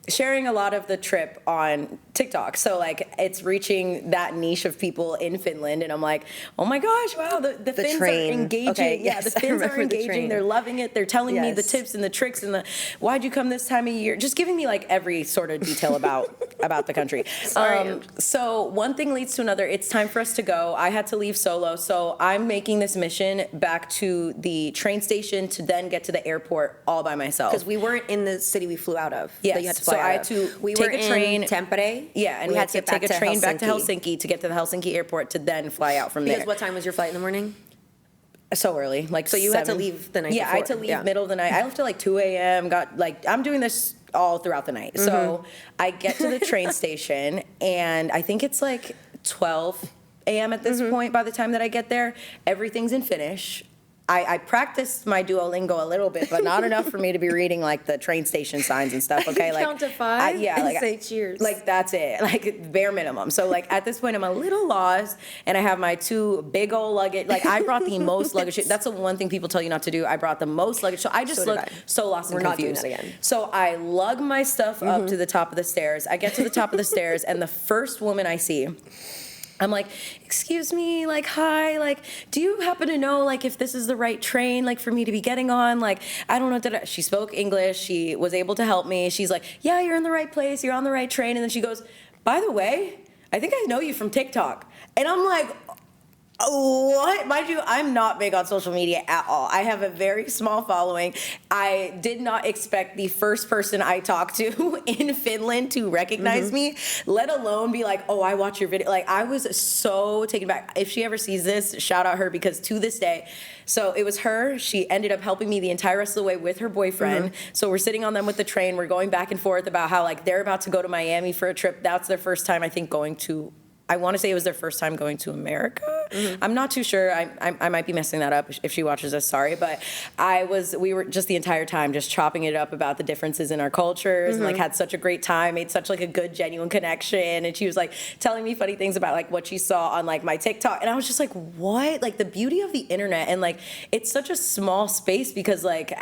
[SPEAKER 2] sharing a lot of the trip on TikTok. So like it's reaching that niche of people in Finland, and I'm like, oh my gosh, wow, the Finns
[SPEAKER 1] train.
[SPEAKER 2] are engaging.
[SPEAKER 1] Okay,
[SPEAKER 2] yeah,
[SPEAKER 1] yes,
[SPEAKER 2] the
[SPEAKER 1] I
[SPEAKER 2] Finns are
[SPEAKER 1] remember the
[SPEAKER 2] engaging.
[SPEAKER 1] train.
[SPEAKER 2] They're loving it. They're telling me the
[SPEAKER 1] Yes.
[SPEAKER 2] tips and the tricks and the why'd you come this time of year? Just giving me like every sort of detail about the country.
[SPEAKER 1] Sorry.
[SPEAKER 2] So one thing leads to another. It's time for us to go. I had to leave solo, so I'm making this mission back to the train station to then get to the airport all by myself.
[SPEAKER 1] Because we weren't in the city we flew out of.
[SPEAKER 2] Yes,
[SPEAKER 1] that you had to fly
[SPEAKER 2] so
[SPEAKER 1] out
[SPEAKER 2] I had
[SPEAKER 1] of.
[SPEAKER 2] to
[SPEAKER 1] we
[SPEAKER 2] take
[SPEAKER 1] were
[SPEAKER 2] a train.
[SPEAKER 1] in Tampere.
[SPEAKER 2] Yeah, and we had to take a train back to Helsinki to get to the Helsinki airport to then fly out from
[SPEAKER 1] Because
[SPEAKER 2] there.
[SPEAKER 1] what time was your flight in the morning?
[SPEAKER 2] So early, like
[SPEAKER 1] So you had to
[SPEAKER 2] 7.
[SPEAKER 1] leave the night
[SPEAKER 2] Yeah, I had to
[SPEAKER 1] before.
[SPEAKER 2] leave
[SPEAKER 1] Yeah.
[SPEAKER 2] middle of the night. I left at like 2 a.m. Got like I'm doing this all throughout the night. So I get to the train station, and I think it's like 12 a.m. at this point. By the time that I get there, everything's in Finnish. I practiced my Duolingo a little bit, but not enough for me to be reading like the train station signs and stuff. Okay, like
[SPEAKER 1] Count to 5
[SPEAKER 2] yeah,
[SPEAKER 1] and
[SPEAKER 2] like
[SPEAKER 1] say cheers.
[SPEAKER 2] Like that's it, like bare minimum. So like at this point, I'm a little lost, and I have my 2 big old luggage. Like I brought the most luggage. That's the one thing people tell you not to do. I brought the most luggage, so I just
[SPEAKER 1] So did
[SPEAKER 2] look
[SPEAKER 1] I.
[SPEAKER 2] so lost and
[SPEAKER 1] We're not doing
[SPEAKER 2] confused.
[SPEAKER 1] that again.
[SPEAKER 2] So I lug my stuff up to the top of the stairs. I get to the top of the stairs, and the first woman I see, I'm like, excuse me, like, hi, like, do you happen to know, like, if this is the right train, like, for me to be getting on? Like, I don't know. She spoke English. She was able to help me. She's like, yeah, you're in the right place. You're on the right train. And then she goes, by the way, I think I know you from TikTok. And I'm like, what? Mind you, I'm not big on social media at all. I have a very small following. I did not expect the first person I talked to in Finland to recognize me, let alone be like, oh, I watch your video. Like, I was so taken back. If she ever sees this, shout out her, because to this day, so it was her. She ended up helping me the entire rest of the way with her boyfriend. So we're sitting on them with the train. We're going back and forth about how, like, they're about to go to Miami for a trip. That's their first time, I think, going to, I want to say it was their first time going to America. I'm not too sure. I might be messing that up. If she watches this, sorry. But we were just the entire time just chopping it up about the differences in our cultures, and like had such a great time, made such like a good, genuine connection. And she was like telling me funny things about like what she saw on like my TikTok. And I was just like, what? Like the beauty of the internet. And like, it's such a small space, because like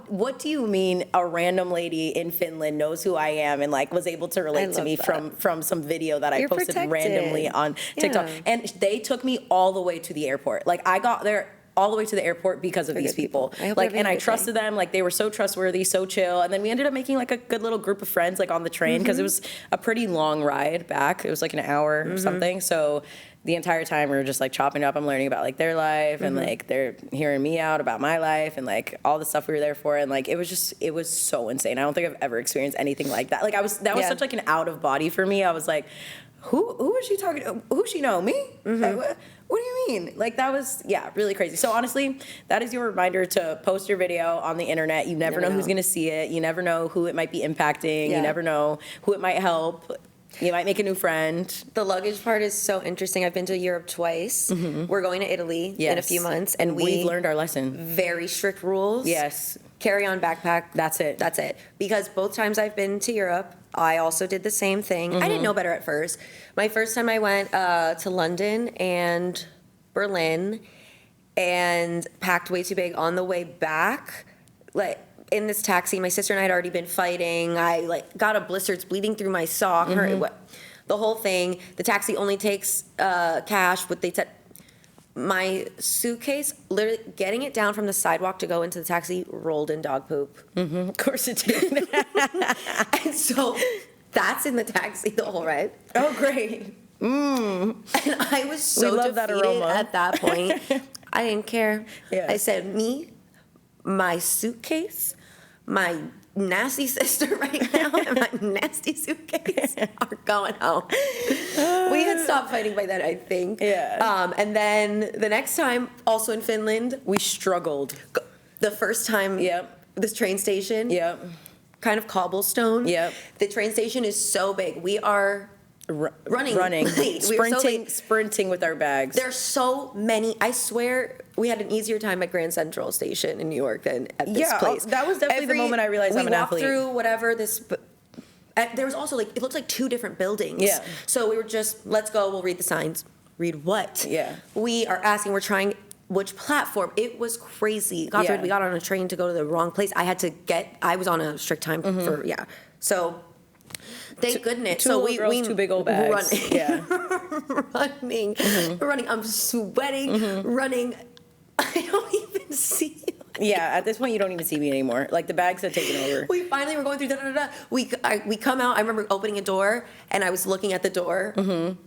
[SPEAKER 2] what do you mean a random lady in Finland knows who I am and like was able to relate to
[SPEAKER 1] love
[SPEAKER 2] me
[SPEAKER 1] that.
[SPEAKER 2] from some video that I
[SPEAKER 1] You're
[SPEAKER 2] posted
[SPEAKER 1] protected.
[SPEAKER 2] randomly on TikTok.
[SPEAKER 1] Yeah.
[SPEAKER 2] And they took me all the way to the airport. Like I got there all the way to the airport because of these
[SPEAKER 1] good people.
[SPEAKER 2] people.
[SPEAKER 1] I hope
[SPEAKER 2] Like,
[SPEAKER 1] they're
[SPEAKER 2] and I
[SPEAKER 1] having a good
[SPEAKER 2] trusted them. Like they were so trustworthy, so chill. And then we ended up making like a good little group of friends like on the train, because it was a pretty long ride back. It was like an hour or something. So the entire time we were just like chopping it up. I'm learning about like their life, and like they're hearing me out about my life, and like all the stuff we were there for. And like it was so insane. I don't think I've ever experienced anything like that. Like that was
[SPEAKER 1] Yeah.
[SPEAKER 2] such like an out of body for me. I was like, who is she talking to? Who she know? Me? Like, what do you mean? Like that was, yeah, really crazy. So honestly, that is your reminder to post your video on the internet. You never know who's gonna see it. You never know who it might be impacting.
[SPEAKER 1] Yeah.
[SPEAKER 2] You never know who it might help. You might make a new friend.
[SPEAKER 1] The luggage part is so interesting. I've been to Europe twice. We're going to Italy in a few months, and
[SPEAKER 2] we've learned our lesson.
[SPEAKER 1] very strict rules.
[SPEAKER 2] Yes.
[SPEAKER 1] Carry on backpack.
[SPEAKER 2] That's it.
[SPEAKER 1] That's it. Because both times I've been to Europe, I also did the same thing. I didn't know better at first. My first time I went to London and Berlin, and packed way too big. On the way back, like in this taxi, my sister and I had already been fighting. I like got a blister. It's bleeding through my sock. The whole thing. The taxi only takes cash. What they said. My suitcase, literally getting it down from the sidewalk to go into the taxi, rolled in dog poop.
[SPEAKER 2] Of course it did.
[SPEAKER 1] And so that's in the taxi the whole ride.
[SPEAKER 2] Oh, great.
[SPEAKER 1] And I was so
[SPEAKER 2] We love that
[SPEAKER 1] defeated
[SPEAKER 2] aroma.
[SPEAKER 1] at that point. I didn't care.
[SPEAKER 2] Yeah.
[SPEAKER 1] I said, me, my suitcase, my nasty sister right now, and my nasty suitcase are going home. We had stopped fighting by then, I think.
[SPEAKER 2] Yeah.
[SPEAKER 1] And then the next time, also in Finland,
[SPEAKER 2] We struggled.
[SPEAKER 1] the first time,
[SPEAKER 2] Yep.
[SPEAKER 1] this train station,
[SPEAKER 2] Yep.
[SPEAKER 1] kind of cobblestone.
[SPEAKER 2] Yep.
[SPEAKER 1] The train station is so big. We are running late. We were so late.
[SPEAKER 2] sprinting with our bags.
[SPEAKER 1] There's so many. I swear we had an easier time at Grand Central Station in New York than at this
[SPEAKER 2] Yeah,
[SPEAKER 1] place.
[SPEAKER 2] that was definitely the moment I realized I'm an athlete.
[SPEAKER 1] We walked through whatever this. There was also like, it looked like 2 different buildings.
[SPEAKER 2] Yeah.
[SPEAKER 1] So we were just, let's go. We'll read the signs. Read what?
[SPEAKER 2] Yeah.
[SPEAKER 1] We are asking. We're trying. Which platform? It was crazy. God forbid
[SPEAKER 2] Yeah.
[SPEAKER 1] we got on a train to go to the wrong place. I was on a strict time for So. Thank goodness.
[SPEAKER 2] Two
[SPEAKER 1] So
[SPEAKER 2] little girls, 2 big old bags.
[SPEAKER 1] Running,
[SPEAKER 2] Yeah.
[SPEAKER 1] running. I'm sweating, running. I don't even see you.
[SPEAKER 2] Yeah, at this point, you don't even see me anymore. Like, the bags have taken over.
[SPEAKER 1] We finally were going through da-da-da-da. We come out. I remember opening a door, and I was looking at the door,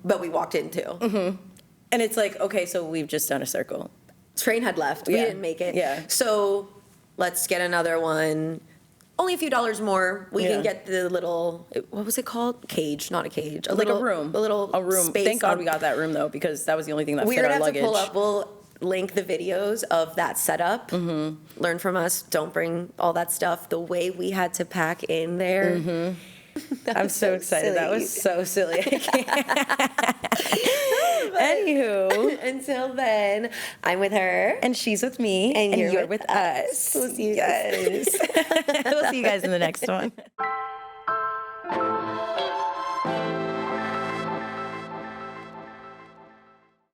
[SPEAKER 1] but we walked in too.
[SPEAKER 2] And it's like, okay, so we've just done a circle.
[SPEAKER 1] Train had left. We
[SPEAKER 2] Yeah.
[SPEAKER 1] didn't make it.
[SPEAKER 2] Yeah.
[SPEAKER 1] So let's get another one. Only a few dollars more. We
[SPEAKER 2] Yeah.
[SPEAKER 1] can get the little, what was it called? Cage, not a cage.
[SPEAKER 2] Like a room.
[SPEAKER 1] A little
[SPEAKER 2] A room.
[SPEAKER 1] space.
[SPEAKER 2] Thank God we got that room, though, because that was the only thing that
[SPEAKER 1] We're
[SPEAKER 2] fit
[SPEAKER 1] gonna
[SPEAKER 2] our
[SPEAKER 1] have
[SPEAKER 2] luggage.
[SPEAKER 1] to pull up. link the videos of that setup. Learn from us. Don't bring all that stuff. The way we had to pack in there.
[SPEAKER 2] I'm so excited. That was so silly. Anywho.
[SPEAKER 1] Until then, I'm with her.
[SPEAKER 2] And she's with me.
[SPEAKER 1] And you're
[SPEAKER 2] with us.
[SPEAKER 1] We'll see you
[SPEAKER 2] Yes. We'll see you guys in the next one.